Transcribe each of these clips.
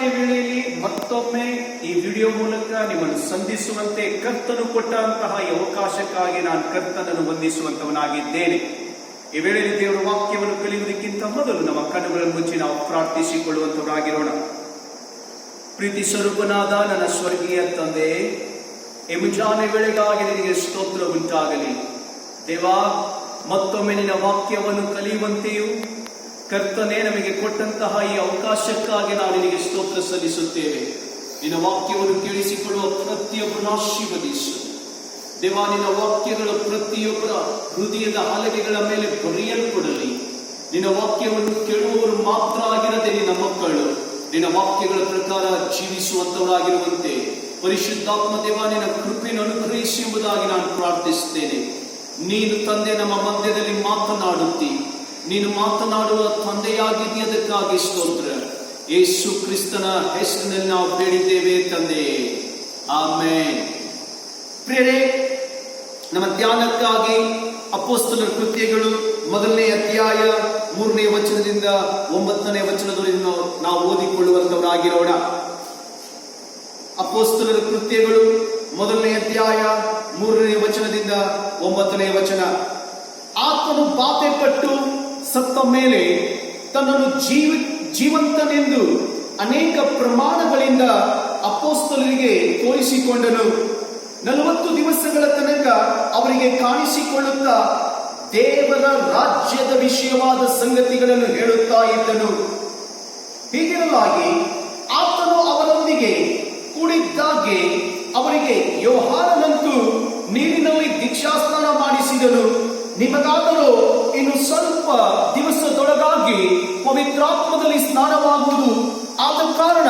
ಮುಂಜಾನೆ ವೇಳೆಯಲ್ಲಿ ಮತ್ತೊಮ್ಮೆ ಈ ವಿಡಿಯೋ ಮೂಲಕ ನಿಮ್ಮನ್ನು ಸಂಧಿಸುವಂತೆ ಕರ್ತನು ಕೊಟ್ಟಂತಹ ಈ ಅವಕಾಶಕ್ಕಾಗಿ ನಾನು ಕರ್ತನನ್ನು ವಂದಿಸುವಂತವನಾಗಿದ್ದೇನೆ. ಈ ವೇಳೆಯಲ್ಲಿ ದೇವರ ವಾಕ್ಯವನ್ನು ಕಲಿಯುವುದಕ್ಕಿಂತ ಮೊದಲು ನಮ್ಮ ಕಣ್ಣುಗಳನ್ನು ಮುಚ್ಚಿ ನಾವು ಪ್ರಾರ್ಥಿಸಿಕೊಳ್ಳುವಂತವರಾಗಿರೋಣ. ಪ್ರೀತಿ ಸ್ವರೂಪನಾದ ನನ್ನ ಸ್ವರ್ಗೀಯ ತಂದೆ, ಈ ಮುಂಜಾನೆ ವೇಳೆಗಾಗಿ ನಿನಗೆ ಸ್ತೋತ್ರ ಉಂಟಾಗಲಿ. ದೇವಾ, ಮತ್ತೊಮ್ಮೆ ನಿನ್ನ ವಾಕ್ಯವನ್ನು ಕಲಿಯುವಂತೆಯೂ ಕರ್ತನೇ ನಮಗೆ ಕೊಟ್ಟಂತಹ ಈ ಅವಕಾಶಕ್ಕಾಗಿ ನಾವು ನಿನಗೆ ಸ್ತೋತ್ರ ಸಲ್ಲಿಸುತ್ತೇವೆ. ನಿನ್ನ ವಾಕ್ಯವನ್ನು ಕೇಳಿಸಿಕೊಳ್ಳುವ ಪ್ರತಿಯೊಬ್ಬರನ್ನು ಆಶೀರ್ವದಿಸು ದೇವಾ. ನಿನ್ನ ವಾಕ್ಯಗಳು ಪ್ರತಿಯೊಬ್ಬರ ಹೃದಯದ ಹಲಗೆಗಳ ಮೇಲೆ ಬರೆಯಲ್ಪಡಲಿ. ನಿನ್ನ ವಾಕ್ಯವನ್ನು ಕೇಳುವವರು ಮಾತ್ರ ಆಗಿರದೆ ನಿನ್ನ ಮಕ್ಕಳು ನಿನ್ನ ವಾಕ್ಯಗಳ ಪ್ರಕಾರ ಜೀವಿಸುವಂತವರಾಗಿರುವಂತೆ ಪರಿಶುದ್ಧಾತ್ಮ ದೇವ ನಿನ್ನ ಕೃಪೆಯನ್ನು ಅನುಗ್ರಹಿಸಿ ಎಂಬುದಾಗಿ ನಾನು ಪ್ರಾರ್ಥಿಸುತ್ತೇನೆ. ನೀನು ತಂದೆ ನಮ್ಮ ಮಧ್ಯದಲ್ಲಿ ಮಾತನಾಡುತ್ತಿ, ನೀನು ಮಾತನಾಡುವ ತಂದೆಯಾಗಿದೆಯದಕ್ಕಾಗಿ ಸ್ತೋತ್ರ. ಯೇಸು ಕ್ರಿಸ್ತನ ಹೆಸರಿನಲ್ಲಿ ನಾವು ಬೇಡಿದ್ದೇವೆ ತಂದೆ, ಆಮೆನ್. ಪ್ರಿಯರೇ, ನಮ್ಮ ಧ್ಯಾನಕ್ಕಾಗಿ ಅಪೊಸ್ತಲರ ಕೃತ್ಯಗಳು 1ನೇ ಅಧ್ಯಾಯ 3ನೇ ವಚನದಿಂದ 9ನೇ ವಚನದವರೆಗೂ ನಾವು ಓದಿಕೊಳ್ಳುವಂತವರಾಗಿರೋಣ. ಅಪೊಸ್ತಲರ ಕೃತ್ಯಗಳು 1ನೇ ಅಧ್ಯಾಯ 3ನೇ ವಚನದಿಂದ 9ನೇ ವಚನ. ಆತನು ಬಾಧೆಪಟ್ಟು ಸತ್ತ ಮೇಲೆ ತನ್ನನ್ನು ಜೀವಂತನೆಂದು ಅನೇಕ ಪ್ರಮಾಣಗಳಿಂದ ಅಪೊಸ್ತಲರಿಗೆ ತೋರಿಸಿಕೊಂಡನು. 40 ದಿವಸಗಳ ತನಕ ಅವರಿಗೆ ಕಾಣಿಸಿಕೊಳ್ಳುತ್ತಾ ದೇವರ ರಾಜ್ಯದ ವಿಷಯವಾದ ಸಂಗತಿಗಳನ್ನು ಹೇಳುತ್ತಾ ಇದ್ದನು. ಹೀಗಿರಲಾಗಿ ಆತನು ಅವರೊಂದಿಗೆ ಕೂಡಿದ್ದಾಗೆ ಅವರಿಗೆ ಯೋಹಾನನಂತೂ ನೀರಿನಲ್ಲಿ ದೀಕ್ಷಾಸ್ನಾನ ಮಾಡಿಸಿದನು. ನಿಮಗಾದರೂ ಇನ್ನು ಸ್ವಲ್ಪ ದಿವಸದೊಳಗಾಗಿ ಪವಿತ್ರಾತ್ಮದಲ್ಲಿ ಸ್ನಾನವಾಗುವುದು. ಆದ ಕಾರಣ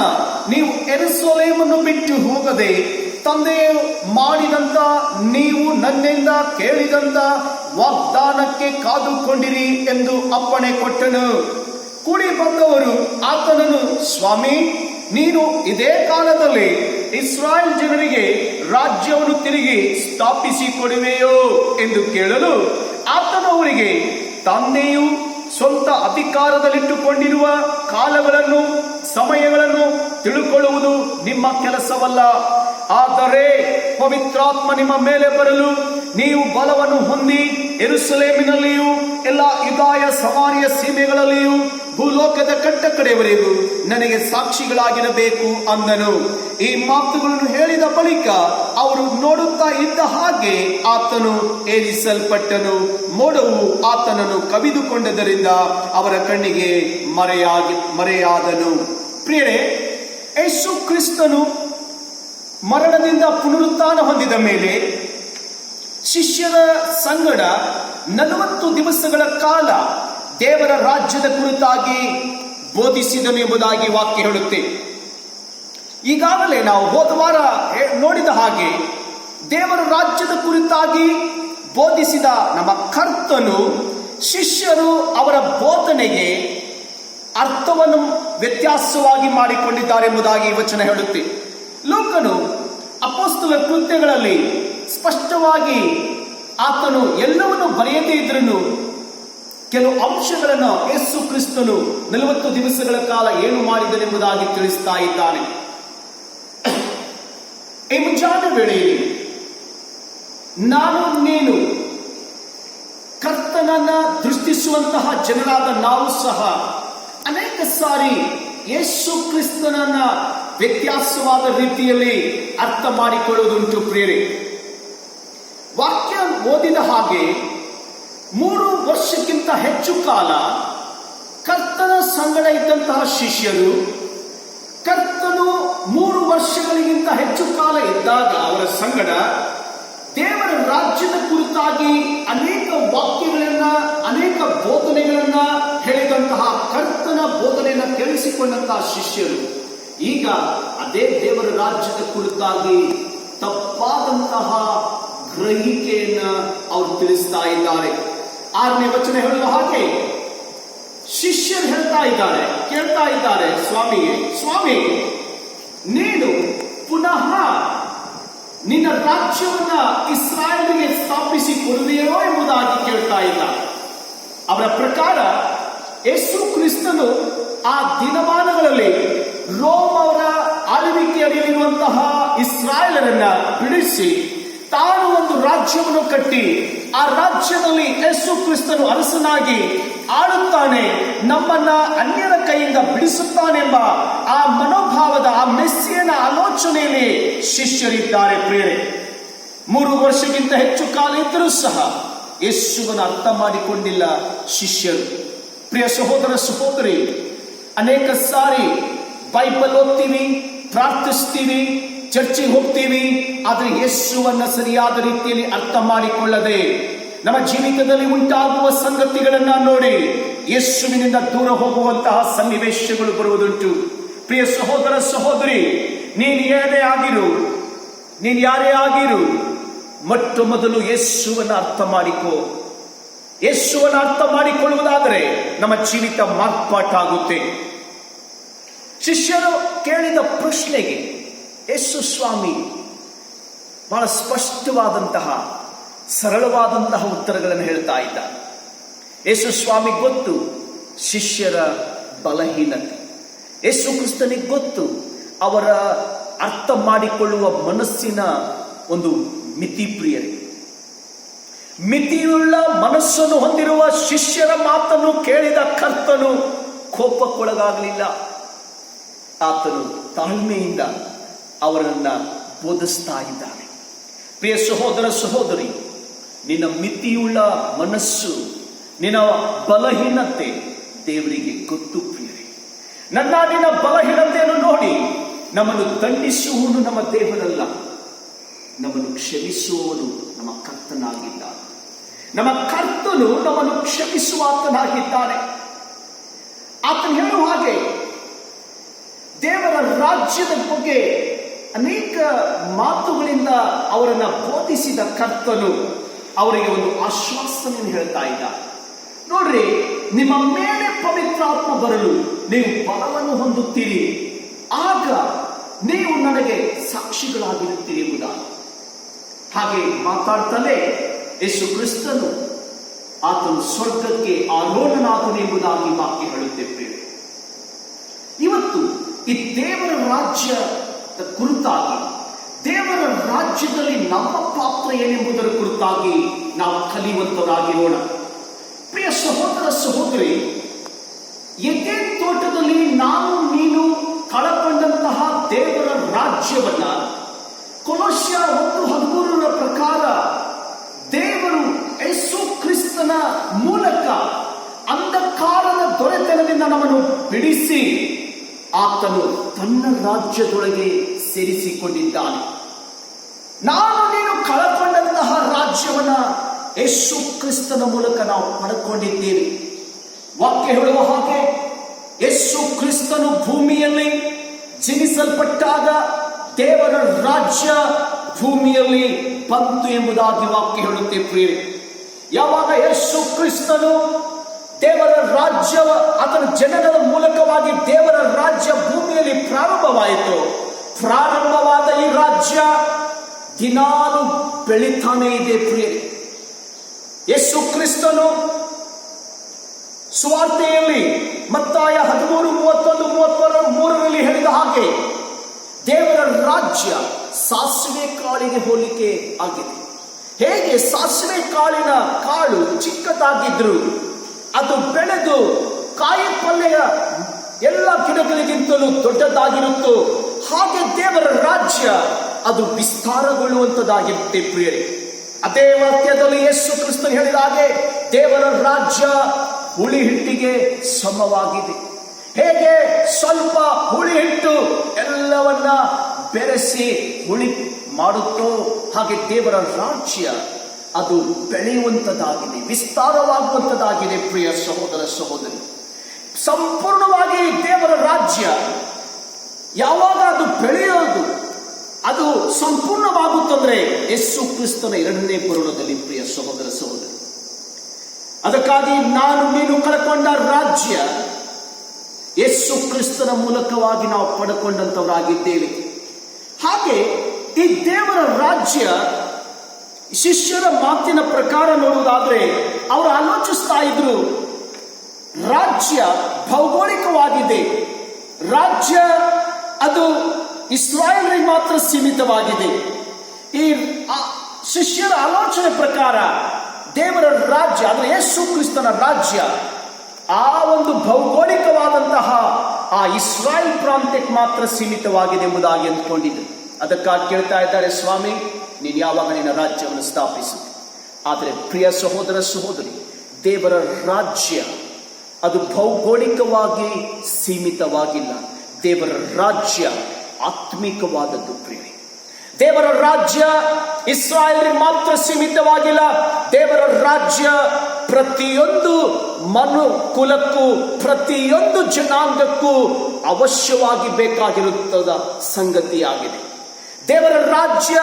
ನೀವು ಯೆರೂಸಲೇಮನ್ನು ಬಿಟ್ಟು ಹೋಗದೆ ತಂದೆಯು ಮಾಡಿದಂತ ನೀವು ನನ್ನಿಂದ ಕೇಳಿದಂತ ವಾಗ್ದಾನಕ್ಕೆ ಕಾದುಕೊಂಡಿರಿ ಎಂದು ಅಪ್ಪಣೆ ಕೊಟ್ಟನು. ಕೂಡಿ ಬಂದವರು ಆತನನ್ನು, ಸ್ವಾಮಿ, ನೀನು ಇದೇ ಕಾಲದಲ್ಲಿ ಇಸ್ರಾಯೇಲ್ ಜನರಿಗೆ ರಾಜ್ಯವನ್ನು ತಿರುಗಿ ಸ್ಥಾಪಿಸಿ ಕೊಡುವೆಯೋ ಎಂದು ಕೇಳಲು ಆತನು ಅವರಿಗೆ, ತಂದೆಯು ಸ್ವಂತ ಅಧಿಕಾರದಲ್ಲಿಟ್ಟುಕೊಂಡಿರುವ ಕಾಲಗಳನ್ನು ಸಮಯಗಳನ್ನು ತಿಳುಕೊಳ್ಳುವುದು ನಿಮ್ಮ ಕೆಲಸವಲ್ಲ. ಆದರೆ ಪವಿತ್ರಾತ್ಮ ನಿಮ್ಮ ಮೇಲೆ ಬರಲು ನೀವು ಬಲವನ್ನು ಹೊಂದಿ ಯೆರೂಸಲೇಮಿನಲ್ಲಿಯೂ ಎಲ್ಲ ಯೂದಾಯ ಸಮಾರ್ಯ ಸೀಮೆಗಳಲ್ಲಿಯೂ ಭೂಲೋಕದ ಕಟ್ಟ ಕಡೆಯವರೆಗೂ ನನಗೆ ಸಾಕ್ಷಿಗಳಾಗಿರಬೇಕು ಅಂದನು. ಈ ಮಾತುಗಳನ್ನು ಹೇಳಿದ ಬಳಿಕ ಅವರು ನೋಡುತ್ತಾ ಇದ್ದ ಹಾಗೆ ಆತನು ಏರಿಸಲ್ಪಟ್ಟನು. ಮೋಡವು ಆತನನ್ನು ಕವಿದುಕೊಂಡದರಿಂದ ಅವರ ಕಣ್ಣಿಗೆ ಮರೆಯಾದನು. ಪ್ರಿಯರೇ, ಯೇಸು ಕ್ರಿಸ್ತನು ಮರಣದಿಂದ ಪುನರುತ್ಥಾನ ಹೊಂದಿದ ಮೇಲೆ ಶಿಷ್ಯರ ಸಂಗಡ 40 ದಿವಸಗಳ ಕಾಲ ದೇವರ ರಾಜ್ಯದ ಕುರಿತಾಗಿ ಬೋಧಿಸಿದನು ಎಂಬುದಾಗಿ ವಾಕ್ಯ ಹೇಳುತ್ತೆ. ಈಗಾಗಲೇ ನಾವು ಹೋದ ವಾರ ನೋಡಿದ ಹಾಗೆ ದೇವರ ರಾಜ್ಯದ ಕುರಿತಾಗಿ ಬೋಧಿಸಿದ ನಮ್ಮ ಕರ್ತನು ಶಿಷ್ಯರು ಅವರ ಬೋಧನೆಗೆ ಅರ್ಥವನ್ನು ವ್ಯತ್ಯಾಸವಾಗಿ ಮಾಡಿಕೊಂಡಿದ್ದಾರೆ ಎಂಬುದಾಗಿ ವಚನ ಹೇಳುತ್ತೆ. ಲೂಕನು ಅಪೊಸ್ತಲರ ಕೃತ್ಯಗಳಲ್ಲಿ ಸ್ಪಷ್ಟವಾಗಿ ಆತನು ಎಲ್ಲವನ್ನು ಬರೆಯದೇ ಇದ್ರೂ ಕೆಲವು ಅಂಶಗಳನ್ನು ಯೇಸು ಕ್ರಿಸ್ತನು 40 ದಿವಸಗಳ ಕಾಲ ಏನು ಮಾಡಿದನೆಂಬುದಾಗಿ ತಿಳಿಸ್ತಾ ಇದ್ದಾನೆ. ಈ ಮುಂಜಾನೆ ವೇಳೆಯಲ್ಲಿ ನಾನು ನೀನು ಕರ್ತನನ್ನ ದೃಷ್ಟಿಸುವಂತಹ ಜನರಾದ ನಾವು ಸಹ ಅನೇಕ ಸಾರಿ ಯೇಸು ಕ್ರಿಸ್ತನನ್ನ ವ್ಯತ್ಯಾಸವಾದ ರೀತಿಯಲ್ಲಿ ಅರ್ಥ ಮಾಡಿಕೊಳ್ಳುವುದುಂಟು. ಪ್ರಿಯರೇ, ವಾಕ್ಯ ಓದಿದ ಹಾಗೆ 3 ವರ್ಷಕ್ಕಿಂತ ಹೆಚ್ಚು ಕಾಲ ಕರ್ತನ ಸಂಗಡ ಇದ್ದಂತಹ ಶಿಷ್ಯರು ಕರ್ತನು 3 ವರ್ಷಗಳಿಗಿಂತ ಹೆಚ್ಚು ಕಾಲ ಇದ್ದಾಗ ಅವರ ಸಂಗಡ ದೇವರ ರಾಜ್ಯದ ಕುರಿತಾಗಿ ಅನೇಕ ವಾಕ್ಯಗಳನ್ನ ಅನೇಕ ಬೋಧನೆಗಳನ್ನ ಹೇಳಿದಂತಹ ಕರ್ತನ ಬೋಧನೆಯನ್ನು ಕೇಳಿಸಿಕೊಂಡಂತಹ ಶಿಷ್ಯರು ಈಗ ಅದೇ ದೇವರ ರಾಜ್ಯದ ಕುರಿತಾಗಿ ತಪ್ಪಾದಂತಹ ಗ್ರಹಿಕೆಯನ್ನ ಅವರು ತಿಳಿಸ್ತಾ ಇದ್ದಾರೆ. 6ನೇ ವಚನ ಹೇಳುವ ಹಾಗೆ ಶಿಷ್ಯರು ಹೇಳ್ತಾ ಇದ್ದಾರೆ, ಕೇಳ್ತಾ ಇದ್ದಾರೆ, ಸ್ವಾಮಿ, ನೀನು ಪುನಃ ನಿನ್ನ ರಾಜ್ಯವನ್ನ ಇಸ್ರಾಯೇಲಿಗೆ ಸ್ಥಾಪಿಸಿ ಕೊಡುವೆಯೋ ಎಂಬುದಾಗಿ ಕೇಳ್ತಾ ಇದ್ದಾರೆ. ಅವರ ಪ್ರಕಾರ ಯೇಸು ಕ್ರಿಸ್ತನು ಆ ದಿನಮಾನಗಳಲ್ಲಿ ರೋಮ ಅಡಿಯಲ್ಲಿ ಅಡಿಯಲ್ಲಿರುವಂತಹ ಇಸ್ರಾಯೇಲರನ್ನ ಬಿಡಿಸಿ ತಾನು ಒಂದು ರಾಜ್ಯವನ್ನು ಕಟ್ಟಿ ಆ ರಾಜ್ಯದಲ್ಲಿ ಯೇಸು ಕ್ರಿಸ್ತನು ಅರಸನಾಗಿ ಆಳುತ್ತಾನೆ, ನಮ್ಮನ್ನ ಅನ್ಯರ ಕೈಯಿಂದ ಬಿಡಿಸುತ್ತಾನೆಂಬ ಆ ಮನೋಭಾವದ ಆ ಮೆಸ್ಸಿಯನ ಆಲೋಚನೆಯಲ್ಲಿ ಶಿಷ್ಯರಿದ್ದಾರೆ ಪ್ರಿಯರೇ. 3 ವರ್ಷಕ್ಕಿಂತ ಹೆಚ್ಚು ಕಾಲ ಇದ್ದರೂ ಸಹ ಯೇಸುವನ್ನು ಅರ್ಥ ಮಾಡಿಕೊಂಡಿಲ್ಲ ಶಿಷ್ಯರು. ಪ್ರಿಯ ಸಹೋದರ ಸಹೋದರಿ, ಅನೇಕ ಸಾರಿ ಬೈಬಲ್ ಓದ್ತೀವಿ, ಪ್ರಾರ್ಥಿಸ್ತೀವಿ, ಚರ್ಚಿಗೆ ಹೋಗ್ತೀವಿ, ಆದರೆ ಯೇಸುವನ್ನ ಸರಿಯಾದ ರೀತಿಯಲ್ಲಿ ಅರ್ಥ ಮಾಡಿಕೊಳ್ಳದೆ ನಮ್ಮ ಜೀವಿತದಲ್ಲಿ ಉಂಟಾಗುವ ಸಂಗತಿಗಳನ್ನ ನೋಡಿ ಯೇಸುವಿನಿಂದ ದೂರ ಹೋಗುವಂತಹ ಸನ್ನಿವೇಶಗಳು ಬರುವುದುಂಟು. ಪ್ರಿಯ ಸಹೋದರ ಸಹೋದರಿ, ನೀನು ಯಾರೇ ಆಗಿರು, ಮೊಟ್ಟ ಮೊದಲು ಯೇಸುವನ್ನ ಅರ್ಥ ಮಾಡಿಕೋ. ಯೇಸುವನ್ನ ಅರ್ಥ ಮಾಡಿಕೊಳ್ಳುವುದಾದರೆ ನಮ್ಮ ಜೀವಿತ ಮಾರ್ಪಾಟಾಗುತ್ತೆ. ಶಿಷ್ಯರು ಕೇಳಿದ ಪ್ರಶ್ನೆಗೆ ಯೇಸು ಸ್ವಾಮಿ ಬಹಳ ಸ್ಪಷ್ಟವಾದಂತಹ ಸರಳವಾದಂತಹ ಉತ್ತರಗಳನ್ನು ಹೇಳ್ತಾ ಇದ್ದಾರೆ. ಯೇಸು ಸ್ವಾಮಿ ಗೊತ್ತು ಶಿಷ್ಯರ ಬಲಹೀನತೆ, ಯೇಸು ಕ್ರಿಸ್ತನಿಗೆ ಗೊತ್ತು ಅವರ ಅರ್ಥ ಮಾಡಿಕೊಳ್ಳುವ ಮನಸ್ಸಿನ ಒಂದು ಮಿತಿ. ಪ್ರಿಯರೇ, ಮಿತಿಯುಳ್ಳ ಮನಸ್ಸನ್ನು ಹೊಂದಿರುವ ಶಿಷ್ಯರ ಮಾತನ್ನು ಕೇಳಿದ ಕರ್ತನು ಕೋಪಕ್ಕೊಳಗಾಗಲಿಲ್ಲ. ಆತನು ತಾಳ್ಮೆಯಿಂದ ಅವರನ್ನ ಬೋಧಿಸ್ತಾ ಇದ್ದಾನೆ. ಪ್ರಿಯ ಸಹೋದರ ಸಹೋದರಿ, ನಿನ್ನ ಮಿತಿಯುಳ್ಳ ಮನಸ್ಸು, ನಿನ್ನ ಬಲಹೀನತೆ ದೇವರಿಗೆ ಗೊತ್ತು ಪ್ರಿಯರೇ. ನಿನ್ನ ಬಲಹೀನತೆಯನ್ನು ನೋಡಿ ನಮ್ಮನ್ನು ದಂಡಿಸುವವನು ನಮ್ಮ ದೇವರಲ್ಲ, ನಮ್ಮನ್ನು ಕ್ಷಮಿಸುವವನು ನಮ್ಮ ಕರ್ತನಾಗಿದ್ದಾನೆ. ನಮ್ಮ ಕರ್ತನು ನಮ್ಮನ್ನು ಕ್ಷಮಿಸುವಾತನಾಗಿದ್ದಾನೆ. ಆತನು ಹೇಳುವ ಹಾಗೆ ದೇವರ ರಾಜ್ಯದ ಬಗ್ಗೆ ಅನೇಕ ಮಾತುಗಳಿಂದ ಅವರನ್ನ ಬೋಧಿಸಿದ ಕರ್ತನು ಅವರಿಗೆ ಒಂದು ಆಶ್ವಾಸನೆಯನ್ನು ಹೇಳ್ತಾ ಇದ್ದ. ನೋಡ್ರಿ, ನಿಮ್ಮ ಮೇಲೆ ಪವಿತ್ರಾತ್ಮ ಬರಲು ನೀವು ಬಲವನ್ನು ಹೊಂದುತ್ತೀರಿ, ಆಗ ನೀವು ನನಗೆ ಸಾಕ್ಷಿಗಳಾಗಿರುತ್ತೀರಿ ಎಂಬುದಾಗಿ. ಹಾಗೆ ಮಾತಾಡ್ತಾನೆ ಯೇಸು ಕ್ರಿಸ್ತನು ಆತನು ಸ್ವರ್ಗಕ್ಕೆ ಆರೋಹಣನಾದನು ಎಂಬುದಾಗಿ ವಾಕ್ಯ ಹೇಳುತ್ತೇವೆ. ಇವತ್ತು ಈ ದೇವರ ರಾಜ್ಯದ ಕುರಿತಾಗಿ, ದೇವರ ರಾಜ್ಯದಲ್ಲಿ ನಮ್ಮ ಪಾತ್ರ ಏನೆಂಬುದರ ಕುರಿತಾಗಿ ನಾವು ಕಲಿಯುವಂತವರಾಗಿರೋಣ. ಪ್ರಿಯ ಸಹೋದರ ಸಹೋದರಿ, ಎದೇನ್ ತೋಟದಲ್ಲಿ ನಾನು ನೀನು ಕಳಕೊಂಡಂತಹ ದೇವರ ರಾಜ್ಯವನ್ನ ಕೊಲೊಸ್ಯ 1:13 ಪ್ರಕಾರ ದೇವರು ಯೇಸು ಕ್ರಿಸ್ತನ ಮೂಲಕ ಅಂಧಕಾರದ ದೊರೆತನದಿಂದ ನಮ್ಮನ್ನು ಬಿಡಿಸಿ ಆತನು ತನ್ನ ರಾಜ್ಯದೊಳಗೆ ಸೇರಿಸಿಕೊಂಡಿದ್ದಾನೆ. ನಾನು ನೀನು ಕಳಕೊಂಡಂತಹ ರಾಜ್ಯವನ್ನ ಯೇಸು ಕ್ರಿಸ್ತನ ಮೂಲಕ ನಾವು ಪಡ್ಕೊಂಡಿದ್ದೇವೆ. ವಾಕ್ಯ ಹೇಳುವ ಹಾಗೆ ಯೇಸು ಕ್ರಿಸ್ತನು ಭೂಮಿಯಲ್ಲಿ ಜನಿಸಲ್ಪಟ್ಟಾಗ ದೇವರ ರಾಜ್ಯ ಭೂಮಿಯಲ್ಲಿ ಬಂತು ಎಂಬುದಾಗಿ ವಾಕ್ಯ ಹೇಳುತ್ತೆ ಪ್ರಿಯರೇ. ಯಾವಾಗ ಯೇಸು ಕ್ರಿಸ್ತನು ದೇವರ ರಾಜ್ಯ ಅದರ ಜನಗಳ ಮೂಲಕವಾಗಿ ದೇವರ ರಾಜ್ಯ ಭೂಮಿಯಲ್ಲಿ ಪ್ರಾರಂಭವಾದ ಈ ರಾಜ್ಯ ದಿನಾಲು ಬೆಳೀತಾನೆ ಇದೆ ಪ್ರಿಯರೇ. ಯೇಸು ಕ್ರಿಸ್ತನು ಸುವಾರ್ತೆಯಲ್ಲಿ ಮತ್ತಾಯ 13:31-33 ಹೇಳಿದ ಹಾಗೆ ದೇವರ ರಾಜ್ಯ ಸಾಸಿವೆ ಕಾಳಿಗೆ ಹೋಲಿಕೆ ಆಗಿದೆ. ಹೇಗೆ ಸಾಸಿವೆ ಕಾಳಿನ ಕಾಳು ಚಿಕ್ಕದಾಗಿದ್ರು ಅದು ಬೆಳೆದು ಕಾಯಿ ಪಲ್ಲೆಯ ಎಲ್ಲ ಗಿಡಗಳಿಗಿಂತಲೂ ದೊಡ್ಡದಾಗಿರುತ್ತೋ, ಹಾಗೆ ದೇವರ ರಾಜ್ಯ ಅದು ವಿಸ್ತಾರಗೊಳ್ಳುವಂತದ್ದಾಗಿರುತ್ತೆ ಪ್ರಿಯರೇ. ಅದೇ ವಾಕ್ಯದಲ್ಲಿ ಯೇಸು ಕ್ರಿಸ್ತನು ಹೇಳಿದ ಹಾಗೆ ದೇವರ ರಾಜ್ಯ ಹುಳಿ ಹಿಟ್ಟಿಗೆ ಸಮವಾಗಿದೆ. ಹೇಗೆ ಸ್ವಲ್ಪ ಹುಳಿ ಹಿಟ್ಟು ಎಲ್ಲವನ್ನ ಬೆರೆಸಿ ಹುಳಿ ಮಾಡುತ್ತೋ, ಹಾಗೆ ದೇವರ ರಾಜ್ಯ ಅದು ಬೆಳೆಯುವಂತದ್ದಾಗಿದೆ, ವಿಸ್ತಾರವಾಗುವಂತದ್ದಾಗಿದೆ. ಪ್ರಿಯ ಸಹೋದರ ಸಹೋದರಿ, ಸಂಪೂರ್ಣವಾಗಿ ದೇವರ ರಾಜ್ಯ ಯಾವಾಗ ಅದು ಬೆಳೆಯೋದು, ಅದು ಸಂಪೂರ್ಣವಾಗುತ್ತಂದ್ರೆ ಯೇಸು ಕ್ರಿಸ್ತನ 2ನೇ ಬರುಣದಲ್ಲಿ. ಪ್ರಿಯ ಸಹೋದರ ಸಹೋದರಿ, ಅದಕ್ಕಾಗಿ ನಾನು ನೀನು ಕಳ್ಕೊಂಡ ರಾಜ್ಯ ಯೇಸು ಕ್ರಿಸ್ತನ ಮೂಲಕವಾಗಿ ನಾವು ಪಡ್ಕೊಂಡಂತವರಾಗಿದ್ದೇವೆ. ಹಾಗೆ ಈ ದೇವರ ರಾಜ್ಯ ಶಿಷ್ಯರ ಮಾತಿನ ಪ್ರಕಾರ ನೋಡುವುದಾದ್ರೆ ಅವರು ಆಲೋಚಿಸ್ತಾ ಇದ್ರು, ರಾಜ್ಯ ಭೌಗೋಳಿಕವಾಗಿದೆ, ರಾಜ್ಯ ಅದು ಇಸ್ರಾಯೇಲರಿಗೆ ಮಾತ್ರ ಸೀಮಿತವಾಗಿದೆ. ಈ ಶಿಷ್ಯರ ಆಲೋಚನೆ ಪ್ರಕಾರ ದೇವರ ರಾಜ್ಯ ಅಂದರೆ ಯೇಸು ಕ್ರಿಸ್ತನ ರಾಜ್ಯ ಆ ಒಂದು ಭೌಗೋಳಿಕವಾದಂತಹ ಆ ಇಸ್ರಾಯೇಲ್ ಪ್ರಾಂತ್ಯಕ್ಕೆ ಮಾತ್ರ ಸೀಮಿತವಾಗಿದೆ ಎಂಬುದಾಗಿ ಅಂದ್ಕೊಂಡಿದ್ದರು. ಅದಕ್ಕಾಗಿ ಕೇಳ್ತಾ ಇದ್ದಾರೆ, ಸ್ವಾಮಿ ನೀನು ಯಾವಾಗ ನಿನ್ನ ರಾಜ್ಯವನ್ನು ಸ್ಥಾಪಿಸು. ಆದರೆ ಪ್ರಿಯ ಸಹೋದರ ಸಹೋದರಿ, ದೇವರ ರಾಜ್ಯ ಅದು ಭೌಗೋಳಿಕವಾಗಿ ಸೀಮಿತವಾಗಿಲ್ಲ. ದೇವರ ರಾಜ್ಯ ಆತ್ಮಿಕವಾದದ್ದು ಪ್ರಿಯರೇ. ದೇವರ ರಾಜ್ಯ ಇಸ್ರಾಯೇಲರಿಗೆ ಮಾತ್ರ ಸೀಮಿತವಾಗಿಲ್ಲ. ದೇವರ ರಾಜ್ಯ ಪ್ರತಿಯೊಂದು ಮನುಕುಲಕ್ಕೂ ಪ್ರತಿಯೊಂದು ಜನಾಂಗಕ್ಕೂ ಅವಶ್ಯವಾಗಿ ಬೇಕಾಗಿರುತ್ತದ ಸಂಗತಿಯಾಗಿದೆ. ದೇವರ ರಾಜ್ಯ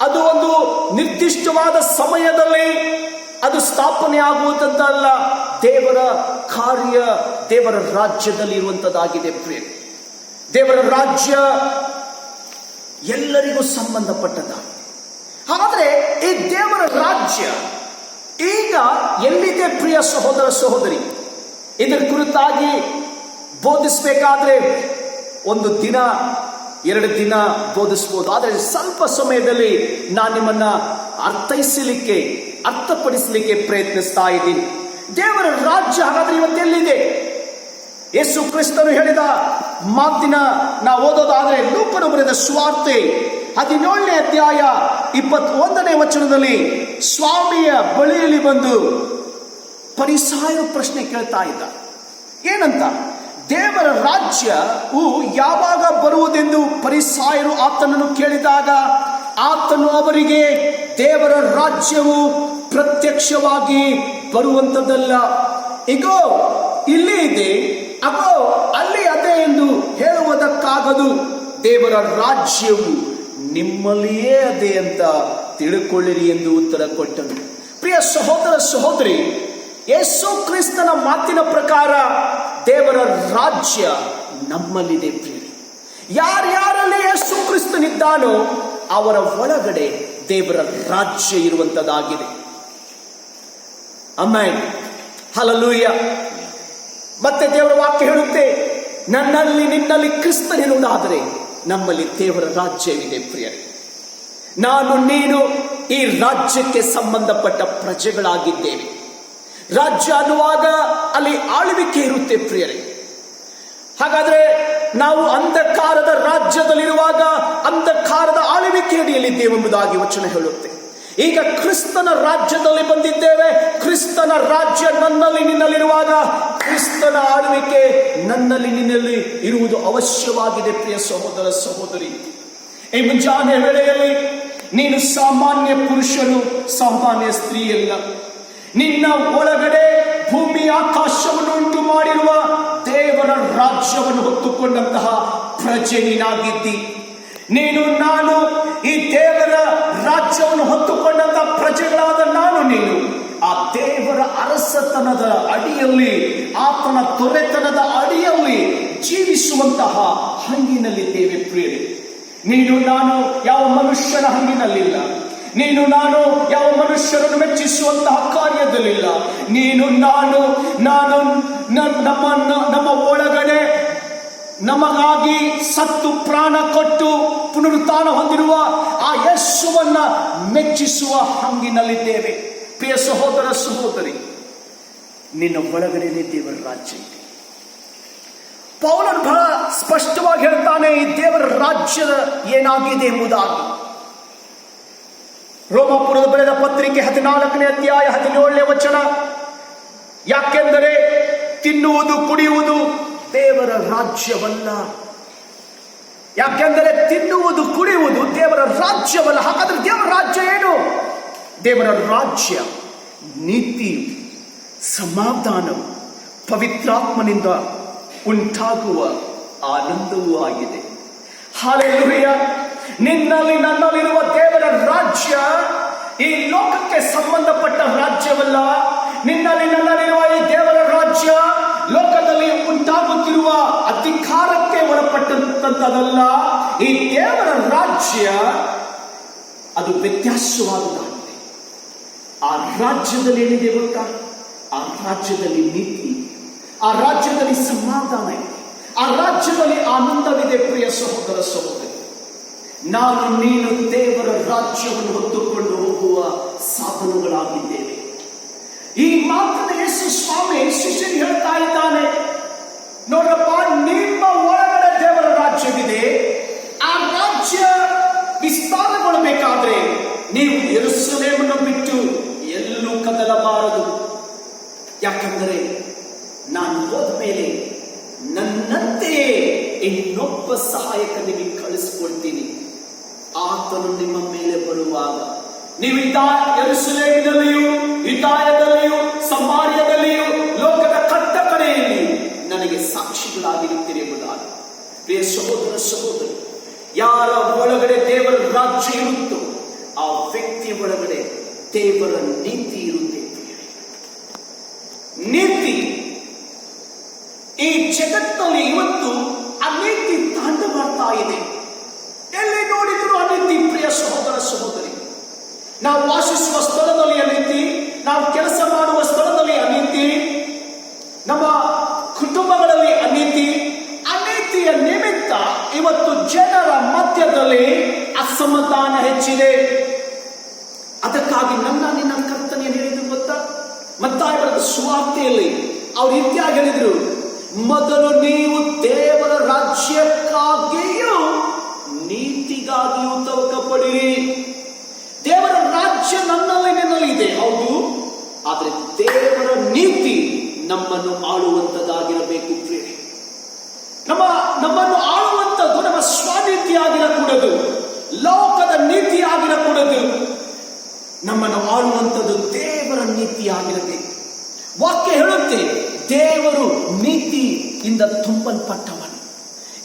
ಅದು ಒಂದು ನಿರ್ದಿಷ್ಟವಾದ ಸಮಯದಲ್ಲಿ ಅದು ಸ್ಥಾಪನೆ ಆಗುವುದಂತಲ್ಲ. ದೇವರ ಕಾರ್ಯ ದೇವರ ರಾಜ್ಯದಲ್ಲಿ ಇರುವಂತದ್ದಾಗಿದೆ ಪ್ರಿಯ. ದೇವರ ರಾಜ್ಯ ಎಲ್ಲರಿಗೂ ಸಂಬಂಧಪಟ್ಟದ್ದಾಗಿದೆ. ಆದರೆ ಈ ದೇವರ ರಾಜ್ಯ ಈಗ ಎಲ್ಲಿದೆ ಪ್ರಿಯ ಸಹೋದರ ಸಹೋದರಿ? ಇದರ ಕುರಿತಾಗಿ ಬೋಧಿಸಬೇಕಾದ್ರೆ ಒಂದು ದಿನ 2 ದಿನ ಬೋಧಿಸಬಹುದು. ಆದರೆ ಸ್ವಲ್ಪ ಸಮಯದಲ್ಲಿ ನಾನು ನಿಮ್ಮನ್ನ ಅರ್ಥಪಡಿಸಲಿಕ್ಕೆ ಪ್ರಯತ್ನಿಸ್ತಾ ಇದ್ದೀನಿ. ದೇವರ ರಾಜ್ಯ ಹಾಗಾದ್ರೆ ಇವತ್ತೆಲ್ಲಿದೆ? ಯೇಸು ಕ್ರಿಸ್ತನು ಹೇಳಿದ ಮಾತಿನ ನಾವು ಓದೋದಾದ್ರೆ ಲೂಕನು ಬರೆದ ಸುವಾರ್ತೆ 17ನೇ ಅಧ್ಯಾಯ 21ನೇ ವಚನದಲ್ಲಿ ಸ್ವಾಮಿಯ ಬಳಿಯಲ್ಲಿ ಬಂದು ಫರಿಸಾಯರು ಪ್ರಶ್ನೆ ಕೇಳ್ತಾ ಇದ್ದ. ಏನಂತ? ದೇವರ ರಾಜ್ಯವು ಯಾವಾಗ ಬರುವುದೆಂದು ಫರಿಸಾಯರು ಆತನನ್ನು ಕೇಳಿದಾಗ ಆತನು ಅವರಿಗೆ, ದೇವರ ರಾಜ್ಯವು ಪ್ರತ್ಯಕ್ಷವಾಗಿ ಬರುವಂಥದ್ದಲ್ಲ, ಇಗೋ ಇಲ್ಲಿ ಇದೆ, ಅಗೋ ಅಲ್ಲಿ ಅದೇ ಎಂದು ಹೇಳುವುದಕ್ಕಾಗದು. ದೇವರ ರಾಜ್ಯವು ನಿಮ್ಮಲ್ಲಿಯೇ ಅದೇ ಅಂತ ತಿಳುಕೊಳ್ಳಿರಿ ಎಂದು ಉತ್ತರ ಕೊಟ್ಟನು. ಪ್ರಿಯ ಸಹೋದರ ಸಹೋದರಿ, ಯೇಸು ಕ್ರಿಸ್ತನ ಮಾತಿನ ಪ್ರಕಾರ ದೇವರ ರಾಜ್ಯ ನಮ್ಮಲ್ಲಿದೆ ಪ್ರಿಯರೇ. ಯಾರ್ಯಾರಲ್ಲಿ ಯೇಸು ಕ್ರಿಸ್ತನಿದ್ದಾನೋ ಅವರ ಒಳಗಡೆ ದೇವರ ರಾಜ್ಯ ಇರುವಂತದ್ದಾಗಿದೆ. Amen, hallelujah. ಮತ್ತೆ ದೇವರ ವಾಕ್ಯ ಹೇಳುತ್ತೆ, ನನ್ನಲ್ಲಿ ನಿನ್ನಲ್ಲಿ ಕ್ರಿಸ್ತನಿರುವುದಾದರೆ ನಮ್ಮಲ್ಲಿ ದೇವರ ರಾಜ್ಯವಿದೆ ಪ್ರಿಯರೇ. ನಾನು ನೀನು ಈ ರಾಜ್ಯಕ್ಕೆ ಸಂಬಂಧಪಟ್ಟ ಪ್ರಜೆಗಳಾಗಿದ್ದೇವೆ. ರಾಜ್ಯ ಅನ್ನುವಾಗ ಅಲ್ಲಿ ಆಳ್ವಿಕೆ ಇರುತ್ತೆ ಪ್ರಿಯರೇ. ಹಾಗಾದ್ರೆ ನಾವು ಅಂಧಕಾರದ ರಾಜ್ಯದಲ್ಲಿರುವಾಗ ಅಂಧಕಾರದ ಆಳ್ವಿಕೆ ಅಡಿಯಲ್ಲಿದ್ದೇವೆ ಎಂಬುದಾಗಿ ವಚನ ಹೇಳುತ್ತೆ. ಈಗ ಕ್ರಿಸ್ತನ ರಾಜ್ಯದಲ್ಲಿ ಬಂದಿದ್ದೇವೆ. ಕ್ರಿಸ್ತನ ರಾಜ್ಯ ನನ್ನಲ್ಲಿ ನಿನ್ನಲ್ಲಿರುವಾಗ ಕ್ರಿಸ್ತನ ಆಳ್ವಿಕೆ ನನ್ನಲ್ಲಿ ನಿನ್ನಲ್ಲಿ ಇರುವುದು ಅವಶ್ಯವಾಗಿದೆ ಪ್ರಿಯ ಸಹೋದರ ಸಹೋದರಿ. ಈ ಮುಂಜಾನೆ ವೇಳೆಯಲ್ಲಿ ನೀನು ಸಾಮಾನ್ಯ ಪುರುಷನು, ಸಾಮಾನ್ಯ ಸ್ತ್ರೀಯಲ್ಲ. ನಿನ್ನ ಒಳಗಡೆ ಭೂಮಿ ಆಕಾಶವನ್ನು ಉಂಟು ಮಾಡಿರುವ ದೇವರ ರಾಜ್ಯವನ್ನು ಹೊತ್ತುಕೊಂಡಂತಹ ಪ್ರಜೆ ನೀನಾಗಿದ್ದಿ. ನೀನು ನಾನು ಈ ದೇವರ ರಾಜ್ಯವನ್ನು ಹೊತ್ತುಕೊಂಡಂತಹ ಪ್ರಜೆಗಳಾದ ನಾನು ನೀನು ಆ ದೇವರ ಅರಸತನದ ಅಡಿಯಲ್ಲಿ, ಆತನ ದೊರೆತನದ ಅಡಿಯಲ್ಲಿ ಜೀವಿಸುವಂತಹ ಹಂಗಿನಲ್ಲಿದ್ದೇವೆ ಪ್ರಿಯರೇ. ನೀನು ನಾನು ಯಾವ ಮನುಷ್ಯನ ಹಂಗಿನಲ್ಲಿಲ್ಲ. ನೀನು ನಾನು ಯಾವ ಮನುಷ್ಯರನ್ನು ಮೆಚ್ಚಿಸುವಂತಹ ಕಾರ್ಯದಲ್ಲಿಲ್ಲ. ನೀನು ನಾನು ನಮ್ಮ ಒಳಗಡೆ ನಮಗಾಗಿ ಸತ್ತು ಪ್ರಾಣ ಕೊಟ್ಟು ಪುನರುತ್ಥಾನ ಹೊಂದಿರುವ ಆ ಯೇಸುವನ್ನ ಮೆಚ್ಚಿಸುವ ಹಂಗಿನಲ್ಲಿದ್ದೇವೆ. ಪ್ರಿಯ ಸಹೋದರ ಸಹೋದರಿ, ನಿನ್ನ ಒಳಗಡೆನೇ ದೇವರ ರಾಜ್ಯ ಇದೆ. ಪೌಲನು ಬಹಳ ಸ್ಪಷ್ಟವಾಗಿ ಹೇಳ್ತಾನೆ ಈ ದೇವರ ರಾಜ್ಯದ ಏನಾಗಿದೆ ಎಂಬುದಾಗಿ. ರೋಮಾಪುರದ ಬರೆದ ಪತ್ರಿಕೆ 14ನೇ ಅಧ್ಯಾಯ 17ನೇ ವಚನ, ಯಾಕೆಂದರೆ ತಿನ್ನುವುದು ಕುಡಿಯುವುದು ದೇವರ ರಾಜ್ಯವಲ್ಲ. ಯಾಕೆಂದರೆ ತಿನ್ನುವುದು ಕುಡಿಯುವುದು ದೇವರ ರಾಜ್ಯವಲ್ಲ. ಹಾಗಾದ್ರೆ ದೇವರ ರಾಜ್ಯ ಏನು? ದೇವರ ರಾಜ್ಯ ನೀತಿ, ಸಮಾಧಾನವು, ಪವಿತ್ರಾತ್ಮನಿಂದ ಉಂಟಾಗುವ ಆನಂದವೂ ಆಗಿದೆ. ಹಲ್ಲೆಲೂಯ. ನಿನ್ನಲ್ಲಿ ನನ್ನಲ್ಲಿರುವ ದೇವರ ರಾಜ್ಯ ಈ ಲೋಕಕ್ಕೆ ಸಂಬಂಧಪಟ್ಟ ರಾಜ್ಯವಲ್ಲ. ನಿನ್ನಲ್ಲಿ ನನ್ನಲ್ಲಿರುವ ಈ ದೇವರ ರಾಜ್ಯ ಲೋಕದಲ್ಲಿ ಉಂಟಾಗುತ್ತಿರುವ ಅಧಿಕಾರಕ್ಕೆ ಒಳಪಟ್ಟಂತದ್ದಲ್ಲ. ಈ ದೇವರ ರಾಜ್ಯ ಅದು ವ್ಯತ್ಯಾಸವಾದುದಾಗಿದೆ. ಆ ರಾಜ್ಯದಲ್ಲಿ ಏನಿದೆ ಗೊತ್ತಾ? ಆ ರಾಜ್ಯದಲ್ಲಿ ನೀತಿ, ಆ ರಾಜ್ಯದಲ್ಲಿ ಸಮಾಧಾನ ಇದೆ, ಆ ರಾಜ್ಯದಲ್ಲಿ ಆನಂದವಿದೆ ಪ್ರಿಯ ಸಹೋದರ ಸಹೋದರಿ. ನಾನು ನೀನು ದೇವರ ರಾಜ್ಯವನ್ನು ಹೊತ್ತುಕೊಂಡು ಹೋಗುವ ಸಾಧನಗಳಾಗಿದ್ದೇವೆ. ಈ ಮಾತನ್ನು ಯೇಸು ಸ್ವಾಮಿ ಶಿಷ್ಯನಿಗೆ ಹೇಳ್ತಾ ಇದ್ದಾನೆ. ನೋಡ್ರಪ್ಪ, ನಿಮ್ಮ ಒಳಗಡೆ ದೇವರ ರಾಜ್ಯವಿದೆ. ಆ ರಾಜ್ಯ ವಿಸ್ತಾರಗೊಳ್ಳಬೇಕಾದ್ರೆ ನೀವು ಯೆರೂಸಲೇಮನ್ನು ಬಿಟ್ಟು ಎಲ್ಲೂ ಕದಲಬಾರದು. ಯಾಕಂದರೆ ನಾನು ಹೋದ ಮೇಲೆ ನನ್ನಂತೆಯೇ ಇನ್ನೊಬ್ಬ ಸಹಾಯಕ ನಿಮಗೆ ಕಳಿಸಿಕೊಳ್ತೀನಿ. ಆತನು ನಿಮ್ಮ ಮೇಲೆ ಬರುವಾಗ ನೀವು ಯೆರೂಸಲೇಮಿನಲ್ಲಿಯೂ, ಯೂದಾಯದಲ್ಲಿಯೂ, ಸಮಾರ್ಯದಲ್ಲಿಯೂ, ಲೋಕದ ಕಟ್ಟ ಕಡೆಯಲ್ಲಿ ನನಗೆ ಸಾಕ್ಷಿಗಳಾಗಿರುತ್ತೀರಿ ಎಂಬುದಾಗಿ. ಪ್ರಿಯ ಸಹೋದರ ಸಹೋದರಿ, ಯಾರ ಒಳಗಡೆ ದೇವರ ರಾಜ್ಯ ಇರುತ್ತೋ ಆ ವ್ಯಕ್ತಿಯ ಒಳಗಡೆ ದೇವರ ನೀತಿ ಇರುತ್ತೆ. ನೀತಿ ಈ ಜಗತ್ತಿನಲ್ಲಿ ಇವತ್ತು ಅನೀತಿ ತಾಂಡವಾಡ್ತಾ ಇದೆ. ಎಲ್ಲಿ ನೋಡಿದ್ರು ಅನೀತಿ. ಪ್ರಿಯ ಸಹೋದರ ಸಹೋದರಿ, ನಾವು ವಾಸಿಸುವ ಸ್ಥಳದಲ್ಲಿ ಅನೀತಿ, ನಾವು ಕೆಲಸ ಮಾಡುವ ಸ್ಥಳದಲ್ಲಿ ಅನೀತಿ, ನಮ್ಮ ಕುಟುಂಬಗಳಲ್ಲಿ ಅನೀತಿ. ಅನೀತಿಯ ನಿಮಿತ್ತ ಇವತ್ತು ಜನರ ಮಧ್ಯದಲ್ಲಿ ಅಸಮಾಧಾನ ಹೆಚ್ಚಿದೆ. ಅದಕ್ಕಾಗಿ ನಿನ್ನ ಕರ್ತನೆ ಹೇಳಿದ್ರು ಗೊತ್ತಾ? ಮತ್ತಾಯ ಬರೆದ ಸುವಾರ್ತೆಯಲ್ಲಿ ಅವ್ರು ಇತ್ಯಾಗಿ ಹೇಳಿದ್ರು, ಮೊದಲು ನೀವು ದೇವರ ರಾಜ್ಯಕ್ಕಾಗಿಯೂ ನೀತಿಗಾಗಿಯೂ ತವಕ ಪಡಿರಿ. ದೇವರ ರಾಜ್ಯ ನಿನ್ನಲ್ಲಿ ಇದೆ, ಹೌದು. ಆದ್ರೆ ದೇವರ ನೀತಿ ನಮ್ಮನ್ನು ಆಳುವಂತದ್ದಾಗಿರಬೇಕು. ಪ್ರಿಯರೇ, ನಮ್ಮನ್ನು ಆಳುವಂಥದ್ದು ನಮ್ಮ ಸ್ವನೀತಿ ಆಗಿರಕೂಡದು, ಲೋಕದ ನೀತಿ ಆಗಿರಕೂಡದು. ನಮ್ಮನ್ನು ಆಳುವಂಥದ್ದು ದೇವರ ನೀತಿ ಆಗಿರಬೇಕು. ವಾಕ್ಯ ಹೇಳುತ್ತೆ, ದೇವರು ನೀತಿಯಿಂದ ತುಂಬಲ್ಪಟ್ಟವನು.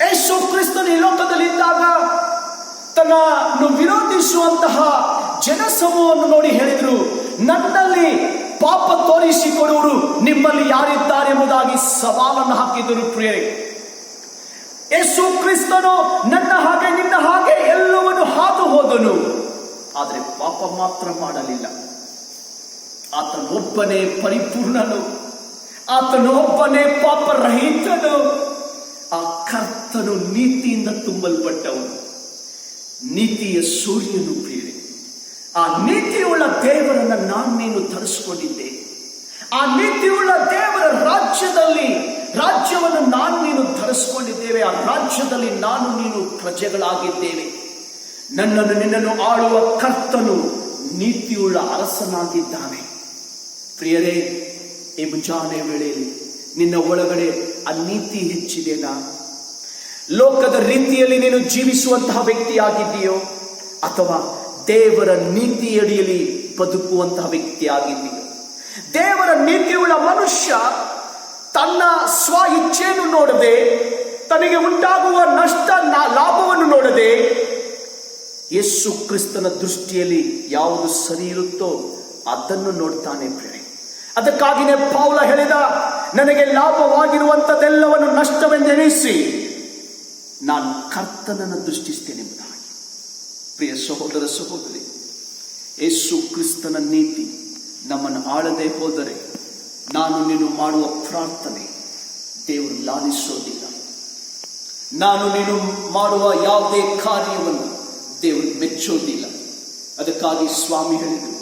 ಯೇಸು ಕ್ರಿಸ್ತನು ಈ ಲೋಕದಲ್ಲಿದ್ದಾಗ ತನ್ನನ್ನು ವಿರೋಧಿಸುವಂತಹ ಜನಸಮೂಹವನ್ನು ನೋಡಿ ಹೇಳಿದ್ರು, ನನ್ನಲ್ಲಿ ಪಾಪ ತೋರಿಸಿಕೊಡುವರು ನಿಮ್ಮಲ್ಲಿ ಯಾರಿದ್ದಾರೆ ಎಂಬುದಾಗಿ ಸವಾಲನ್ನು ಹಾಕಿದರು. ಪ್ರಿಯರೇ, ಯೇಸು ಕ್ರಿಸ್ತನು ನನ್ನ ಹಾಗೆ ನಿನ್ನ ಹಾಗೆ ಎಲ್ಲವನ್ನು ಹಾದು ಹೋದನು, ಆದರೆ ಪಾಪ ಮಾತ್ರ ಮಾಡಲಿಲ್ಲ. ಆತನೊಬ್ಬನೇ ಪರಿಪೂರ್ಣನು, ಆತನೊಬ್ಬನೇ ಪಾಪರಹಿತನು. ಆ ಕರ್ತನು ನೀತಿಯಿಂದ ತುಂಬಲ್ಪಟ್ಟವನು, ನೀತಿಯ ಸೂರ್ಯನು. ಪ್ರಿಯರೇ, ಆ ನೀತಿಯುಳ್ಳ ದೇವರನ್ನ ನಾನು ನೀನು ಧರಿಸಿಕೊಂಡಿದ್ದೆ. ಆ ನೀತಿಯುಳ್ಳ ದೇವರ ರಾಜ್ಯವನ್ನು ನಾನು ನೀನು ಧರಿಸಿಕೊಂಡಿದ್ದೇವೆ. ಆ ರಾಜ್ಯದಲ್ಲಿ ನಾನು ನೀನು ಪ್ರಜೆಗಳಾಗಿದ್ದೇವೆ. ನನ್ನನ್ನು ನಿನ್ನನ್ನು ಆಳುವ ಕರ್ತನು ನೀತಿಯುಳ್ಳ ಅರಸನಾಗಿದ್ದಾನೆ. ಪ್ರಿಯರೇ, ಈ ಮುಂಜಾನೆ ವೇಳೆಯಲ್ಲಿ ನಿನ್ನ ಒಳಗಡೆ ಅನೀತಿ ಹೆಚ್ಚಿದೆನಾ? ಲೋಕದ ರೀತಿಯಲ್ಲಿ ನೀನು ಜೀವಿಸುವಂತಹ ವ್ಯಕ್ತಿಯಾಗಿದ್ದೀಯೋ ಅಥವಾ ದೇವರ ನೀತಿಯಡಿಯಲ್ಲಿ ಬದುಕುವಂತಹ ವ್ಯಕ್ತಿಯಾಗಿದ್ದೀಯೋ? ದೇವರ ನೀತಿಯುಳ್ಳ ಮನುಷ್ಯ ತನ್ನ ಸ್ವ ಇಚ್ಛೆಯನ್ನು ನೋಡದೆ, ತನಗೆ ಉಂಟಾಗುವ ನಷ್ಟ ಲಾಭವನ್ನು ನೋಡದೆ, ಯೇಸು ಕ್ರಿಸ್ತನ ದೃಷ್ಟಿಯಲ್ಲಿ ಯಾವುದು ಸರಿ ಇರುತ್ತೋ ಅದನ್ನು ನೋಡ್ತಾನೆ. ಪ್ರಿಯರೇ, ಅದಕ್ಕಾಗಿನೇ ಪೌಲ ಹೇಳಿದ, ನನಗೆ ಲಾಭವಾಗಿರುವಂಥದ್ದೆಲ್ಲವನ್ನು ನಷ್ಟವೆಂದೆಣಿಸಿ ನಾನು ಕರ್ತನನ್ನು ದೃಷ್ಟಿಸ್ತೇನೆ ಎಂಬುದಾಗಿ. ಪ್ರಿಯ ಸಹೋದರ ಸಹೋದರಿ, ಯೇಸು ಕ್ರಿಸ್ತನ ನೀತಿ ನಮ್ಮನ್ನು ಆಳದೆ ಹೋದರೆ ನಾನು ನೀನು ಮಾಡುವ ಪ್ರಾರ್ಥನೆ ದೇವರು ಲಾಲಿಸೋದಿಲ್ಲ. ನಾನು ನೀನು ಮಾಡುವ ಯಾವುದೇ ಕಾರ್ಯವನ್ನು ದೇವರು ಮೆಚ್ಚೋದಿಲ್ಲ. ಅದಕ್ಕಾಗಿ ಸ್ವಾಮಿ ಹೇಳಿದರು,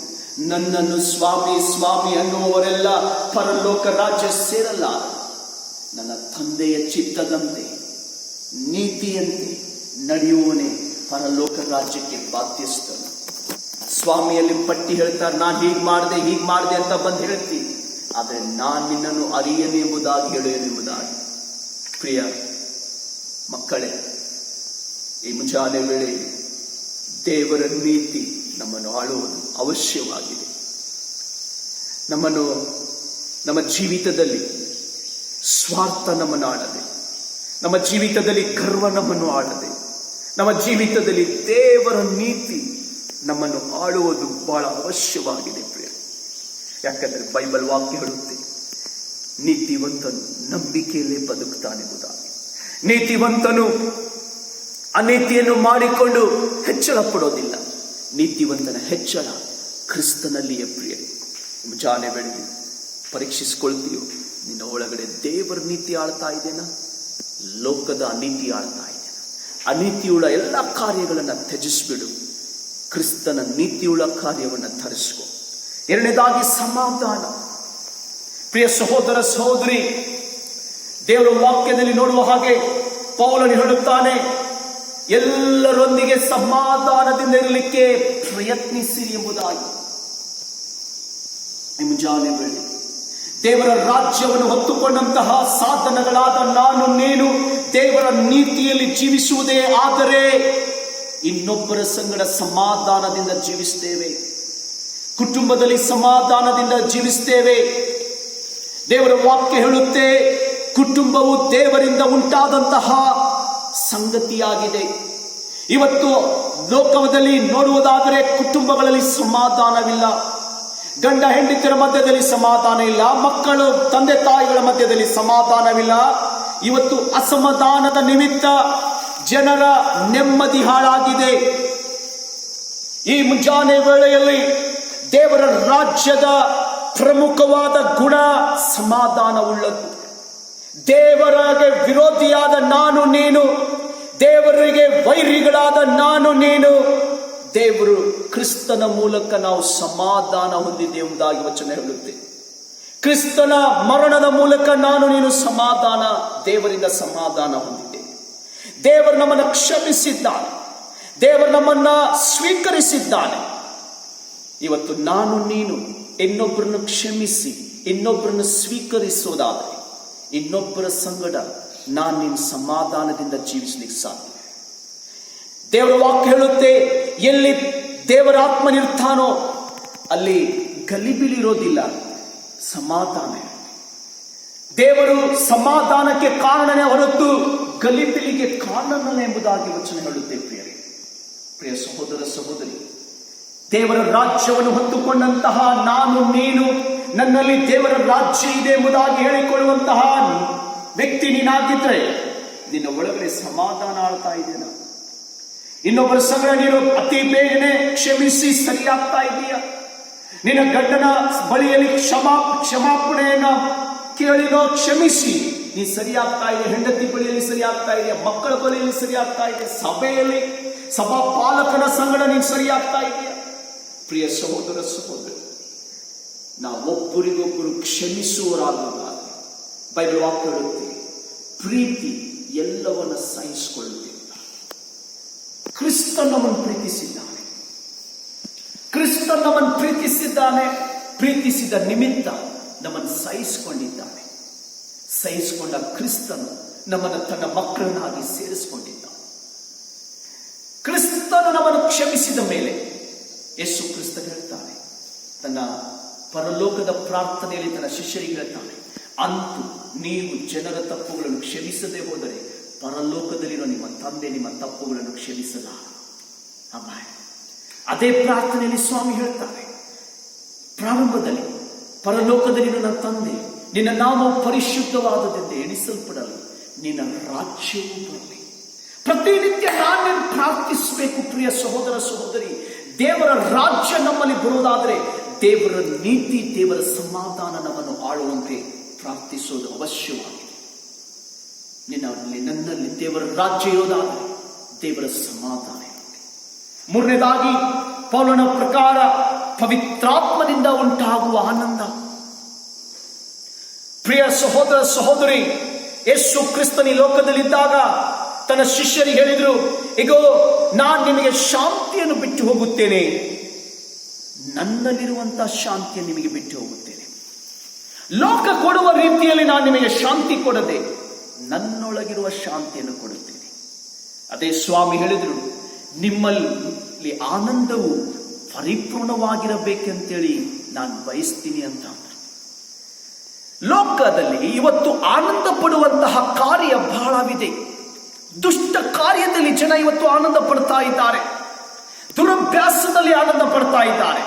ನನ್ನನ್ನು ಸ್ವಾಮಿ ಸ್ವಾಮಿ ಅನ್ನುವವರೆಲ್ಲ ಪರಲೋಕ ರಾಜ್ಯ ಸೇರಲ್ಲ. ನನ್ನ ತಂದೆಯ ಚಿತ್ತದಂತೆ ನೀತಿಯಂತೆ ನಡೆಯುವವನೇ ಪರಲೋಕ ರಾಜ್ಯಕ್ಕೆ ಬಾಧ್ಯಸ್ಥನು. ಸ್ವಾಮಿಯಲ್ಲಿ ಪಟ್ಟಿ ಹೇಳ್ತಾರೆ, ನಾನು ಹೀಗೆ ಮಾಡಿದೆ ಅಂತ ಬಂದು ಹೇಳ್ತೀನಿ, ಆದರೆ ನಾನು ನಿನ್ನನ್ನು ಅರಿಯನೆಂಬುದಾಗಿ ಹೇಳುವೆನೆಂಬುದಾಗಿ. ಪ್ರಿಯ ಮಕ್ಕಳೇ, ಈ ಮುಂಜಾನೆ ವೇಳೆ ದೇವರ ನೀತಿ ನಮ್ಮನ್ನು ಆಳುವುದು ಅವಶ್ಯವಾಗಿದೆ. ನಮ್ಮ ಜೀವಿತದಲ್ಲಿ ಸ್ವಾರ್ಥ ನಮ್ಮನ್ನು ಆಳದೆ, ನಮ್ಮ ಜೀವಿತದಲ್ಲಿ ಗರ್ವ ನಮ್ಮನ್ನು ಆಳದೆ, ನಮ್ಮ ಜೀವಿತದಲ್ಲಿ ದೇವರ ನೀತಿ ನಮ್ಮನ್ನು ಆಳುವುದು ಬಹಳ ಅವಶ್ಯವಾಗಿದೆ. ಪ್ರಿಯ, ಯಾಕಂದ್ರೆ ಬೈಬಲ್ ವಾಕ್ಯ ಹೇಳುತ್ತೆ, ನೀತಿವಂತನು ನಂಬಿಕೆಯಲ್ಲೇ ಬದುಕ್ತಾನೆಂಬುದಾಗಿ. ನೀತಿವಂತನು ಅನೀತಿಯನ್ನು ಮಾಡಿಕೊಂಡು ಹೆಚ್ಚಳ ಪಡೋದಿಲ್ಲ. ನೀತಿವಂತನ ಹೆಚ್ಚಳ ಕ್ರಿಸ್ತನಲ್ಲಿಯೇ. ಪ್ರಿಯ, ಮುಂಜಾನೆ ಬೆಳಗ್ಗೆ ಪರೀಕ್ಷಿಸಿಕೊಳ್ತೀಯೋ, ನಿನ್ನ ಒಳಗಡೆ ದೇವರ ನೀತಿ ಆಳ್ತಾ ಇದ್ದೇನಾ, ಲೋಕದ ಅನೀತಿ ಆಳ್ತಾ ಇದ್ದೇನಾ? ಅನೀತಿಯುಳ್ಳ ಎಲ್ಲ ಕಾರ್ಯಗಳನ್ನು ತ್ಯಜಿಸ್ಬಿಡು. ಕ್ರಿಸ್ತನ ನೀತಿಯುಳ್ಳ ಕಾರ್ಯವನ್ನು ಧರಿಸ್ಕೊ. ಎರಡನೇದಾಗಿ ಸಮಾಧಾನ. ಪ್ರಿಯ ಸಹೋದರ ಸಹೋದರಿ, ದೇವರ ವಾಕ್ಯದಲ್ಲಿ ನೋಡುವ ಹಾಗೆ ಪೌಲನು ಹೇಳುತ್ತಾನೆ, ಎಲ್ಲರೊಂದಿಗೆ ಸಮಾಧಾನದಿಂದ ಇರಲಿಕ್ಕೆ ಪ್ರಯತ್ನಿಸಿರಿ ಎಂಬುದಾಗಿ. ಮುಂಜಾನೆ ವೇಳೆ ದೇವರ ರಾಜ್ಯವನ್ನು ಹೊತ್ತುಕೊಂಡಂತಹ ಸಾಧನಗಳಾದ ನಾನು ನೀನು ದೇವರ ನೀತಿಯಲ್ಲಿ ಜೀವಿಸುವುದೇ ಆದರೆ ಇನ್ನೊಬ್ಬರ ಸಂಗಡ ಸಮಾಧಾನದಿಂದ ಜೀವಿಸ್ತೇವೆ. ಕುಟುಂಬದಲ್ಲಿ ಸಮಾಧಾನದಿಂದ ಜೀವಿಸ್ತೇವೆ. ದೇವರ ವಾಕ್ಯ ಹೇಳುತ್ತೆ, ಕುಟುಂಬವು ದೇವರಿಂದ ಉಂಟಾದಂತಹ ಸಂಗತಿಯಾಗಿದೆ. ಇವತ್ತು ಲೋಕದಲ್ಲಿ ನೋಡುವುದಾದರೆ ಕುಟುಂಬಗಳಲ್ಲಿ ಸಮಾಧಾನವಿಲ್ಲ. ಗಂಡ ಹೆಂಡತಿಯರ ಮಧ್ಯದಲ್ಲಿ ಸಮಾಧಾನ ಇಲ್ಲ. ಮಕ್ಕಳು ತಂದೆ ತಾಯಿಗಳ ಮಧ್ಯದಲ್ಲಿ ಸಮಾಧಾನವಿಲ್ಲ. ಇವತ್ತು ಅಸಮಾಧಾನದ ನಿಮಿತ್ತ ಜನರ ನೆಮ್ಮದಿ ಹಾಳಾಗಿದೆ. ಈ ಮುಂಜಾನೆ ವೇಳೆಯಲ್ಲಿ ದೇವರ ರಾಜ್ಯದ ಪ್ರಮುಖವಾದ ಗುಣ ಸಮಾಧಾನವುಳ್ಳದ್ದು. ದೇವರಿಗೆ ವಿರೋಧಿಯಾದ ನಾನು ನೀನು, ದೇವರಿಗೆ ವೈರಿಗಳಾದ ನಾನು ನೀನು, ದೇವರು ಕ್ರಿಸ್ತನ ಮೂಲಕ ನಾವು ಸಮಾಧಾನ ಹೊಂದಿದ್ದೇವೆ ಎಂಬುದಾಗಿ ವಚನ ಹೇಳುತ್ತೆ. ಕ್ರಿಸ್ತನ ಮರಣದ ಮೂಲಕ ನಾನು ನೀನು ಸಮಾಧಾನ, ದೇವರಿಂದ ಸಮಾಧಾನ ಹೊಂದಿದ್ದೇವೆ. ದೇವರು ನಮ್ಮನ್ನು ಕ್ಷಮಿಸಿದ್ದಾನೆ. ದೇವರು ನಮ್ಮನ್ನ ಸ್ವೀಕರಿಸಿದ್ದಾನೆ. ಇವತ್ತು ನಾನು ನೀನು ಇನ್ನೊಬ್ಬರನ್ನು ಕ್ಷಮಿಸಿ ಇನ್ನೊಬ್ಬರನ್ನು ಸ್ವೀಕರಿಸೋದಾದರೆ ಇನ್ನೊಬ್ಬರ ಸಂಗಡ ನಾನು ನಿನ್ನ ಸಮಾಧಾನದಿಂದ ಜೀವಿಸಲಿಕ್ಕೆ ಸಾಧ್ಯ. ದೇವರ ವಾಕ್ಯ ಹೇಳುತ್ತೆ, ಎಲ್ಲಿ ದೇವರ ಆತ್ಮನಿರ್ತಾನೋ ಅಲ್ಲಿ ಗಲಿಬಿಲಿರೋದಿಲ್ಲ, ಸಮಾಧಾನ. ದೇವರು ಸಮಾಧಾನಕ್ಕೆ ಕಾರಣನೇ ಹೊರತು ಗಲಿಬಿಲಿಗೆ ಕಾರಣನೇ ಎಂಬುದಾಗಿ ವಚನ ಹೇಳುತ್ತೆ. ಪ್ರಿಯ ಸಹೋದರ ಸಹೋದರಿ, ದೇವರ ರಾಜ್ಯವನ್ನು ಹೊತ್ತುಕೊಂಡಂತಹ ನಾನು ನೀನು, ನನ್ನಲ್ಲಿ ದೇವರ ರಾಜ್ಯ ಇದೆ ಎಂಬುದಾಗಿ ಹೇಳಿಕೊಳ್ಳುವಂತಹ ವ್ಯಕ್ತಿ ನೀನಾಗಿದ್ರೆ ನಿನ್ನ ಒಳಗಡೆ ಸಮಾಧಾನ ಆಳ್ತಾ ಇದೆಯಾ? ಇನ್ನೊಬ್ಬರ ಸಂಗಡ ನೀನು ಅತಿ ಬೇಗನೆ ಕ್ಷಮಿಸಿ ಸರಿಯಾಗ್ತಾ ಇದೆಯಾ? ನಿನ್ನ ಗಂಡನ ಬಳಿಯಲ್ಲಿ ಕ್ಷಮಾಪಣೆಯನ್ನ ಕೇಳಿನೋ ಕ್ಷಮಿಸಿ ನೀನು ಸರಿಯಾಗ್ತಾ ಇದೆ. ಹೆಂಡತಿ ಬಳಿಯಲ್ಲಿ ಸರಿಯಾಗ್ತಾ ಇದೆಯಾ? ಮಕ್ಕಳ ಬಳಿಯಲ್ಲಿ ಸರಿಯಾಗ್ತಾ ಇದೆ? ಸಭೆಯಲ್ಲಿ ಸಭಾ ಪಾಲಕನ ಸಂಗಡ ನೀನು ಸರಿಯಾಗ್ತಾ ಇದೆಯಾ? ಪ್ರಿಯ ಸಹೋದರ ಸಹೋದರಿ, ನಾವು ಒಬ್ಬರಿಗೊಬ್ಬರು ಕ್ಷಮಿಸುವರಾಗುವಾಗ ಬೈಬಲ್ ವಾಕ್ಯ ಹೇಳುತ್ತೆ, ಪ್ರೀತಿ ಎಲ್ಲವನ್ನ ಸಹಿಸಿಕೊಳ್ಳುತ್ತೆ. ಕ್ರಿಸ್ತ ನಮ್ಮನ್ನು ಪ್ರೀತಿಸಿದ್ದಾನೆ. ಕ್ರಿಸ್ತ ನಮ್ಮನ್ನು ಪ್ರೀತಿಸಿದ್ದಾನೆ. ಪ್ರೀತಿಸಿದ ನಿಮಿತ್ತ ನಮ್ಮನ್ನು ಸಹಿಸಿಕೊಂಡಿದ್ದಾನೆ. ಸಹಿಸಿಕೊಂಡ ಕ್ರಿಸ್ತನು ನಮ್ಮನ್ನು ತನ್ನ ಮಕ್ಕಳನ್ನಾಗಿ ಸೇರಿಸಿಕೊಂಡಿದ್ದಾನೆ. ಕ್ರಿಸ್ತನು ನಮ್ಮನ್ನು ಕ್ಷಮಿಸಿದ ಮೇಲೆ ಯೇಸು ಕ್ರಿಸ್ತ ಹೇಳ್ತಾನೆ, ತನ್ನ ಪರಲೋಕದ ಪ್ರಾರ್ಥನೆಯಲ್ಲಿ ತನ್ನ ಶಿಷ್ಯರಿಗೆ ಹೇಳ್ತಾನೆ, ಅಂತೂ ನೀವು ಜನರ ತಪ್ಪುಗಳನ್ನು ಕ್ಷಮಿಸದೆ ಹೋದರೆ ಪರಲೋಕದಲ್ಲಿರೋ ನಿಮ್ಮ ತಂದೆ ನಿಮ್ಮ ತಪ್ಪುಗಳನ್ನು ಕ್ಷಮಿಸಲಾರ. ಅದೇ ಪ್ರಾರ್ಥನೆಯಲ್ಲಿ ಸ್ವಾಮಿ ಹೇಳ್ತಾರೆ, ಪ್ರಾರಂಭದಲ್ಲಿ ಪರಲೋಕದಲ್ಲಿ ನನ್ನ ತಂದೆ ನಿನ್ನ ನಾಮವು ಪರಿಶುದ್ಧವಾದದೆಂದು ಎಣಿಸಲ್ಪಡಲು ನಿನ್ನ ರಾಜ್ಯವು ಬರಲಿ. ಪ್ರತಿನಿತ್ಯ ನಾನು ಪ್ರಾರ್ಥಿಸಬೇಕು. ಪ್ರಿಯ ಸಹೋದರ ಸಹೋದರಿ, ದೇವರ ರಾಜ್ಯ ನಮ್ಮಲ್ಲಿ ಬರುವುದಾದರೆ ದೇವರ ನೀತಿ ದೇವರ ಸಮಾಧಾನ ನಮ್ಮನ್ನು ಆಳುವಂತೆ ಪ್ರಾರ್ಥಿಸೋದು ಅವಶ್ಯವಾಗಿದೆ. ನನ್ನಲ್ಲಿ ದೇವರ ರಾಜ್ಯ ಇರೋದಾದರೆ ದೇವರ ಸಮಾಧಾನ ಇರುತ್ತೆ. ಮೂರನೇದಾಗಿ ಪೌಲನ ಪ್ರಕಾರ ಪವಿತ್ರಾತ್ಮನಿಂದ ಉಂಟಾಗುವ ಆನಂದ. ಪ್ರಿಯ ಸಹೋದರ ಸಹೋದರಿ, ಯೇಸು ಕ್ರಿಸ್ತನ ಈ ಲೋಕದಲ್ಲಿದ್ದಾಗ ತನ್ನ ಶಿಷ್ಯರಿಗೆ ಹೇಳಿದ್ರು, ಇಗೋ ನಾನು ನಿಮಗೆ ಶಾಂತಿಯನ್ನು ಬಿಟ್ಟು ಹೋಗುತ್ತೇನೆ, ನನ್ನಲ್ಲಿರುವಂತಹ ಶಾಂತಿಯನ್ನು ನಿಮಗೆ ಬಿಟ್ಟು ಹೋಗುತ್ತೇನೆ. ಲೋಕ ಕೊಡುವ ರೀತಿಯಲ್ಲಿ ನಾನು ನಿಮಗೆ ಶಾಂತಿ ಕೊಡದೆ ನನ್ನೊಳಗಿರುವ ಶಾಂತಿಯನ್ನು ಕೊಡುತ್ತೇನೆ. ಅದೇ ಸ್ವಾಮಿ ಹೇಳಿದ್ರು, ನಿಮ್ಮಲ್ಲಿ ಆನಂದವು ಪರಿಪೂರ್ಣವಾಗಿರಬೇಕಂತೇಳಿ ನಾನು ಬಯಸ್ತೀನಿ ಅಂತ. ಲೋಕದಲ್ಲಿ ಇವತ್ತು ಆನಂದ ಪಡುವಂತಹ ಕಾರ್ಯ ಬಹಳವಿದೆ. ದುಷ್ಟ ಕಾರ್ಯದಲ್ಲಿ ಜನ ಇವತ್ತು ಆನಂದ ಪಡ್ತಾ ಇದ್ದಾರೆ. ದುರಭ್ಯಾಸದಲ್ಲಿ ಆನಂದ ಪಡ್ತಾ ಇದ್ದಾರೆ.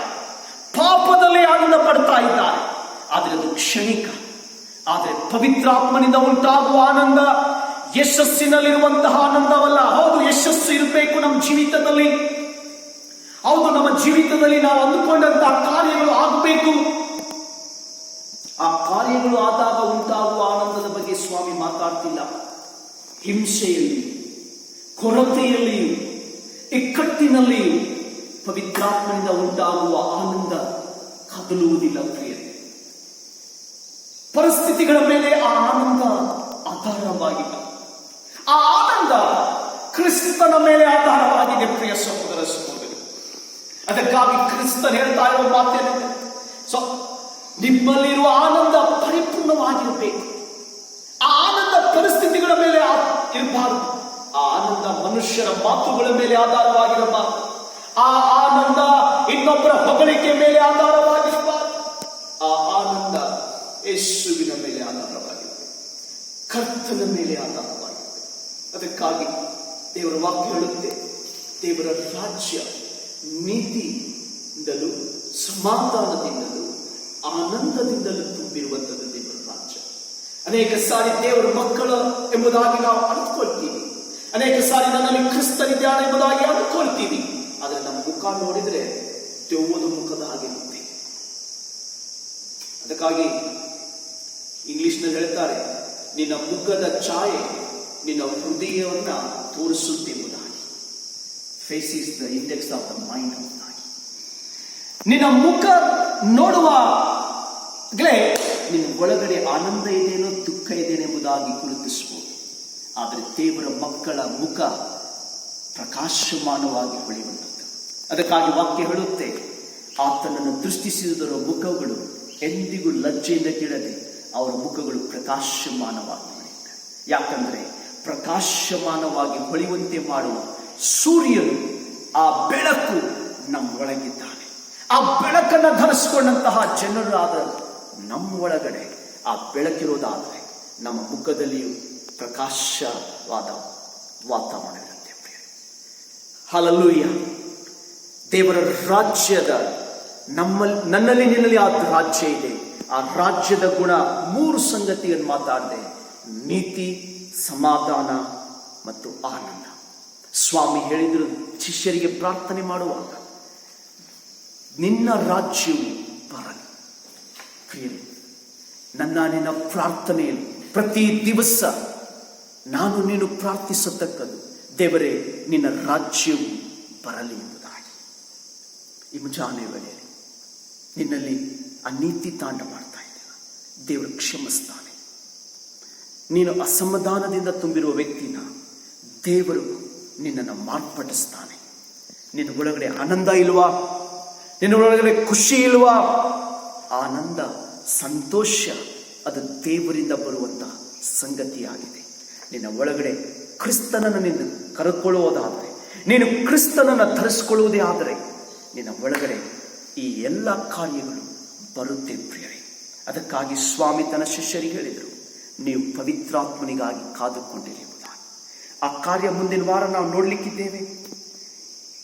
ಪಾಪದಲ್ಲಿ ಆನಂದ ಪಡ್ತಾ ಇದ್ದಾರೆ. ಆದರೆ ಅದು ಕ್ಷಣಿಕ. ಆದರೆ ಪವಿತ್ರಾತ್ಮನಿಂದ ಉಂಟಾಗುವ ಆನಂದ ಯಶಸ್ಸಿನಲ್ಲಿರುವಂತಹ ಆನಂದವಲ್ಲ. ಹೌದು, ಯಶಸ್ಸು ಇರಬೇಕು ನಮ್ಮ ಜೀವಿತದಲ್ಲಿ. ಹೌದು, ನಮ್ಮ ಜೀವಿತದಲ್ಲಿ ನಾವು ಅಂದುಕೊಂಡಂತಹ ಕಾರ್ಯಗಳು ಆಗಬೇಕು. ಆ ಕಾರ್ಯಗಳು ಆದಾಗ ಉಂಟಾಗುವ ಆನಂದದ ಬಗ್ಗೆ ಸ್ವಾಮಿ ಮಾತಾಡ್ತಿಲ್ಲ. ಹಿಂಸೆಯಲ್ಲಿ, ಕೊರತೆಯಲ್ಲಿಯೂ ಇಕ್ಕಟ್ಟಿನಲ್ಲಿಯೂ ಪವಿತ್ರಾತ್ಮನಿಂದ ಉಂಟಾಗುವ ಆನಂದ ಕದಲುವುದಿಲ್ಲ ಪ್ರಿಯರೇ. ಪರಿಸ್ಥಿತಿಗಳ ಮೇಲೆ ಆ ಆನಂದ ಆಧಾರವಾಗಿಲ್ಲ. ಆ ಆನಂದ ಕ್ರಿಸ್ತನ ಮೇಲೆ ಆಧಾರವಾಗಿದೆ ಪ್ರಿಯ ಸಹೋದರ ಸಹೋದರಿ. ಅದಕ್ಕಾಗಿ ಕ್ರಿಸ್ತನ್ ಹೇಳ್ತಾ ಇರುವ ಮಾತೇನೆಂದರೆ, ನಿಮ್ಮಲ್ಲಿರುವ ಆನಂದ ಪರಿಪೂರ್ಣವಾಗಿರಬೇಕು. ಆ ಆನಂದ ಪರಿಸ್ಥಿತಿಗಳ ಮೇಲೆ ಇರಬಾರದು. ಆ ಆನಂದ ಮನುಷ್ಯರ ಮಾತುಗಳ ಮೇಲೆ ಆಧಾರವಾಗಿರಬಾರದು. ಆ ಆನಂದ ಇನ್ನೊಬ್ಬರ ಹೊಗಳಿಕೆ ಮೇಲೆ ಆಧಾರವಾಗಿರಬಾರದು. ಆ ಆನಂದ ಯೇಸುವಿನ ಮೇಲೆ ಆಧಾರವಾಗಿರಬೇಕು, ಕರ್ತನ ಮೇಲೆ ಆಧಾರವಾಗಿರಬೇಕು. ಅದಕ್ಕಾಗಿ ದೇವರ ವಾಕ್ಯ ಹೇಳುತ್ತೆ, ದೇವರ ರಾಜ್ಯ ನೀತಿಯಿಂದಲೂ ಸಮಾಧಾನದಿಂದಲೂ ಆನಂದದಿಂದಲೂ ತುಂಬಿರುವಂಥದ್ದು ದೇವರ ರಾಜ್ಯ. ಅನೇಕ ಸಾರಿ ದೇವರ ಮಕ್ಕಳು ಎಂಬುದಾಗಿ ನಾವು ಅಂದ್ಕೊಳ್ತೀವಿ. ಅನೇಕ ಸಾರಿ ನನ್ನಲ್ಲಿ ಕ್ರಿಸ್ತನಿದ್ದಾನೆ ಎಂಬುದಾಗಿ ಅಂದ್ಕೊಳ್ತೀವಿ. ಆದರೆ ನಮ್ಮ ಮುಖ ನೋಡಿದ್ರೆ ದೆವ್ವದ ಮುಖದ ಹಾಗಿರುತ್ತೆ. ಅದಕ್ಕಾಗಿ ಇಂಗ್ಲಿಷ್ನಲ್ಲಿ ಹೇಳ್ತಾರೆ, ನಿನ್ನ ಮುಖದ ಛಾಯೆ ನಿನ್ನ ಹೃದಯವನ್ನ ತೋರಿಸುತ್ತೆಂಬುದಾಗಿ. Face is the index of the mind ಎಂಬುದಾಗಿ. ನಿನ್ನ ಮುಖ ನೋಡುವಾಗಲೇ ನಿನ್ನ ಒಳಗಡೆ ಆನಂದ ಇದೇನೋ ದುಃಖ ಇದೇನೆಂಬುದಾಗಿ ಗುರುತಿಸಬಹುದು. ಆದರೆ ದೇವರ ಮಕ್ಕಳ ಮುಖ ಪ್ರಕಾಶಮಾನವಾಗಿ ಹೊಳೆಯುವಂಥದ್ದು. ಅದಕ್ಕಾಗಿ ವಾಕ್ಯ ಹೇಳುತ್ತೆ, ಆತನನ್ನು ದೃಷ್ಟಿಸಿದರ ಮುಖಗಳು ಎಂದಿಗೂ ಲಜ್ಜೆಯಿಂದ ಕೇಳದೆ ಅವರ ಮುಖಗಳು ಪ್ರಕಾಶಮಾನವಾಗಿ ಹೊಳೆಯುತ್ತೆ. ಯಾಕಂದ್ರೆ ಪ್ರಕಾಶಮಾನವಾಗಿ ಹೊಳೆಯುವಂತೆ ಮಾಡುವ ಸೂರ್ಯನು, ಆ ಬೆಳಕು ನಮ್ಮ ಒಳಗಿದ್ದಾನೆ. ಆ ಬೆಳಕನ್ನು ಧರಿಸಿಕೊಂಡಂತಹ ಜನರಾದ ನಮ್ಮ ಒಳಗಡೆ ಆ ಬೆಳಕಿರೋದಾದರೆ ನಮ್ಮ ಮುಖದಲ್ಲಿಯೂ ಪ್ರಕಾಶವಾದ ವಾತಾವರಣ ಇರುತ್ತೆ. ಹಲ್ಲೆಲೂಯ. ದೇವರ ರಾಜ್ಯದ ನನ್ನಲ್ಲಿ ನಿನ್ನಲ್ಲಿ ಆ ರಾಜ್ಯ ಇದೆ. ಆ ರಾಜ್ಯದ ಗುಣ 3 ಸಂಗತಿಯನ್ನು ಮಾತಾಡಿದೆ: ನೀತಿ, ಸಮಾಧಾನ ಮತ್ತು ಆನಂದ. ಸ್ವಾಮಿ ಹೇಳಿದ್ರು ಶಿಷ್ಯರಿಗೆ ಪ್ರಾರ್ಥನೆ ಮಾಡುವಾಗ, ನಿನ್ನ ರಾಜ್ಯವು ಬರಲಿ. ಪ್ರಿಯರೇ, ನಿನ್ನ ಪ್ರಾರ್ಥನೆಯಲ್ಲಿ ಪ್ರತಿ ದಿವಸ ನಾನು ನೀನು ಪ್ರಾರ್ಥಿಸತಕ್ಕದ್ದು, ದೇವರೇ ನಿನ್ನ ರಾಜ್ಯವು ಬರಲಿ ಎಂಬುದಾಗಿ. ಈ ಮುಂಜಾನೆ ವೇಳೆಯಲ್ಲಿ ನಿನ್ನಲ್ಲಿ ಅನೀತಿ ತಾಂಡ ಮಾಡ್ತಾ ಇದ್ದೇನೆ, ದೇವರು ಕ್ಷಮಿಸ್ತಾನೆ. ನೀನು ಅಸಮಾಧಾನದಿಂದ ತುಂಬಿರುವ ವ್ಯಕ್ತಿನ ದೇವರು ನಿನ್ನನ್ನು ಮಾರ್ಪಡಿಸ್ತಾನೆ. ನಿನ್ನ ಒಳಗಡೆ ಆನಂದ ಇಲ್ವಾ? ನಿನ್ನ ಒಳಗಡೆ ಖುಷಿ ಇಲ್ವಾ? ಆನಂದ, ಸಂತೋಷ ಅದು ದೇವರಿಂದ ಬರುವಂತಹ ಸಂಗತಿಯಾಗಿದೆ. ನಿನ್ನ ಒಳಗಡೆ ಕ್ರಿಸ್ತನನ್ನು ನಿನ್ನ ಕರೆದುಕೊಳ್ಳುವುದಾದರೆ, ನೀನು ಕ್ರಿಸ್ತನನ್ನು ಧರಿಸಿಕೊಳ್ಳುವುದೇ ಆದರೆ ನಿನ್ನ ಒಳಗಡೆ ಈ ಎಲ್ಲ ಕಾರ್ಯಗಳು ಬರುತ್ತೆ ಪ್ರಿಯರೇ. ಅದಕ್ಕಾಗಿ ಸ್ವಾಮಿ ತನ್ನ ಶಿಷ್ಯರಿಗೆ ಹೇಳಿದರು, ನೀವು ಪವಿತ್ರಾತ್ಮನಿಗಾಗಿ ಕಾದುಕೊಂಡಿರಿ ಎಂಬುದಾಗಿ. ಆ ಕಾರ್ಯ ಮುಂದಿನ ವಾರ ನಾವು ನೋಡಲಿಕ್ಕಿದ್ದೇವೆ.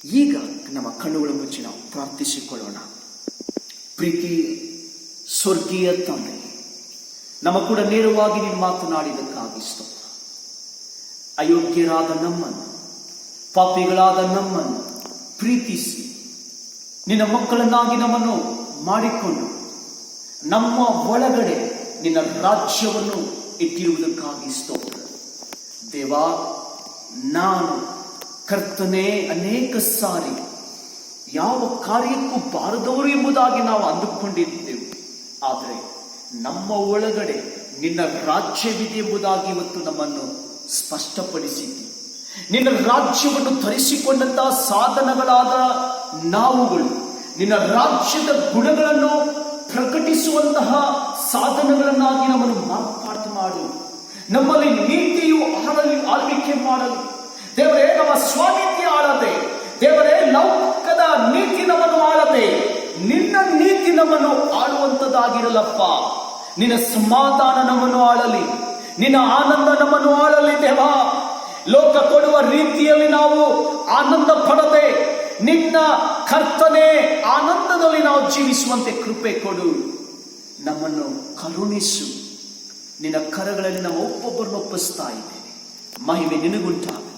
ಈಗ ನಮ್ಮ ಕಣ್ಣುಗಳ ಮುಚ್ಚಿ ನಾವು ಪ್ರಾರ್ಥಿಸಿಕೊಳ್ಳೋಣ. ಪ್ರೀತಿ ಸ್ವರ್ಗೀಯ ತಂದೆ, ನಮ್ಮ ಕೂಡ ನೇರವಾಗಿ ನೀನು ಮಾತನಾಡಿದಕ್ಕಾಗಿ ಸ್ತೋತ್ರ. ಅಯೋಗ್ಯರಾದ ನಮ್ಮನ್ನು, ಪಾಪಿಗಳಾದ ನಮ್ಮನ್ನು ಪ್ರೀತಿಸಿ ನಿನ್ನ ಮಕ್ಕಳನ್ನಾಗಿ ನಮ್ಮನ್ನು ಮಾಡಿಕೊಂಡು ನಮ್ಮ ಒಳಗಡೆ ನಿನ್ನ ರಾಜ್ಯವನ್ನು ಇಟ್ಟಿರುವುದಕ್ಕಾಗಿ ಸ್ತೋತ್ರ. ದೇವಾ, ನಾನು ಕರ್ತನೇ ಅನೇಕ ಸಾರಿ ಯಾವ ಕಾರ್ಯಕ್ಕೂ ಬಾರದವರು ಎಂಬುದಾಗಿ ನಾವು ಅಂದುಕೊಂಡಿದ್ದೆವು. ಆದರೆ ನಮ್ಮ ಒಳಗಡೆ ನಿನ್ನ ರಾಜ್ಯವಿದೆ ಎಂಬುದಾಗಿ ಇವತ್ತು ನಮ್ಮನ್ನು ಸ್ಪಷ್ಟಪಡಿಸಿದ್ದಿ. ನಿನ್ನ ರಾಜ್ಯವನ್ನು ಧರಿಸಿಕೊಂಡಂತಹ ಸಾಧನಗಳಾದ ನಾವುಗಳು ನಿನ್ನ ರಾಜ್ಯದ ಗುಣಗಳನ್ನು ಪ್ರಕಟಿಸುವಂತಹ ಸಾಧನಗಳನ್ನಾಗಿ ನಮ್ಮನ್ನು ಮಾರ್ಪಾಟು ಮಾಡು. ನಮ್ಮಲ್ಲಿ ನೀತಿಯು ಆಳ್ವಿಕೆ ಮಾಡಲು ದೇವರೇ, ನಮ್ಮ ಸ್ವನೀತಿ ಆಳದೆ, ದೇವರೇ ಲೌಕಿಕದ ನೀತಿ ನಮ್ಮನ್ನು ಆಳದೆ, ನಿನ್ನ ನೀತಿ ನಮ್ಮನ್ನು ಆಳುವಂತದ್ದಾಗಿರಲಪ್ಪ. ನಿನ್ನ ಸಮಾಧಾನ ನಮ್ಮನ್ನು ಆಳಲಿ, ನಿನ್ನ ಆನಂದ ನಮ್ಮನ್ನು ಆಳಲಿ ದೇವಾ. ಲೋಕ ಕೊಡುವ ರೀತಿಯಲ್ಲಿ ನಾವು ಆನಂದ ಪಡದೆ ನಿನ್ನ ಕರ್ತನೆ ಆನಂದದಲ್ಲಿ ನಾವು ಜೀವಿಸುವಂತೆ ಕೃಪೆ ಕೊಡು. ನಮ್ಮನ್ನು ಕರುಣಿಸು. ನಿನ್ನ ಕರಗಳಲ್ಲಿ ನಾವು ಒಬ್ಬೊಬ್ಬರನ್ನು ಒಪ್ಪಿಸ್ತಾ ಇದ್ದೇವೆ. ಮಹಿಮೆ ನಿನಗುಂಟಾಗಲಿ.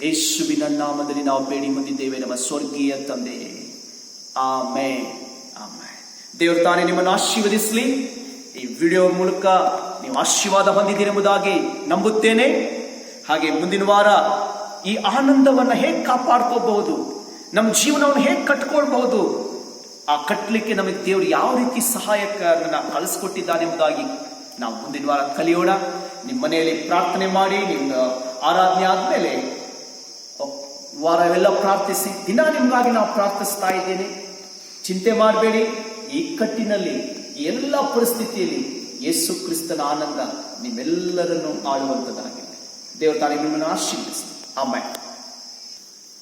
ಯೇಸುವಿನ ನಾಮದಲ್ಲಿ ನಾವು ಬೇಡಿ ಹೊಂದಿದ್ದೇವೆ ನಮ್ಮ ಸ್ವರ್ಗೀಯ ತಂದೆಯೇ. Amen, amen. ದೇವರು ತಾನೇ ನಿಮ್ಮನ್ನು ಆಶೀರ್ವದಿಸಲಿ. ಈ ವಿಡಿಯೋ ಮೂಲಕ ನೀವು ಆಶೀರ್ವಾದ ಹೊಂದಿದ್ದೀರೆಂಬುದಾಗಿ ನಂಬುತ್ತೇನೆ. ಹಾಗೆ ಮುಂದಿನ ವಾರ ಈ ಆನಂದವನ್ನ ಹೇಗೆ ಕಾಪಾಡ್ಕೋಬಹುದು, ನಮ್ಮ ಜೀವನವನ್ನು ಹೇಗೆ ಕಟ್ಕೊಳ್ಬಹುದು, ಆ ಕಟ್ಟಲಿಕ್ಕೆ ನಮಗೆ ದೇವರು ಯಾವ ರೀತಿ ಸಹಾಯಕರನ್ನ ಕಳಿಸ್ಕೊಟ್ಟಿದ್ದಾನೆ ಎಂಬುದಾಗಿ ನಾವು ಮುಂದಿನ ವಾರ ಕಲಿಯೋಣ. ನಿಮ್ಮ ಮನೆಯಲ್ಲಿ ಪ್ರಾರ್ಥನೆ ಮಾಡಿ, ನಿಮ್ಮ ಆರಾಧನೆ ಆದ್ಮೇಲೆ ವಾರವೆಲ್ಲ ಪ್ರಾರ್ಥಿಸಿ, ದಿನ ನಿಮ್ಗಾಗಿ ನಾವು ಪ್ರಾರ್ಥಿಸ್ತಾ ಇದ್ದೇನೆ. ಚಿಂತೆ ಮಾಡಬೇಡಿ. ಈ ಕಟ್ಟಿನಲ್ಲಿ ಎಲ್ಲ ಪರಿಸ್ಥಿತಿಯಲ್ಲಿ ಯೇಸು ಕ್ರಿಸ್ತನ ಆನಂದ ನಿಮ್ಮೆಲ್ಲರನ್ನು ಆಳುವಂತದ್ದಾಗಿದೆ. ದೇವರು ತಾನೇ ನಿಮ್ಮನ್ನು ಆಶೀರ್ವದಿಸಲಿ. ಆಮೆನ್.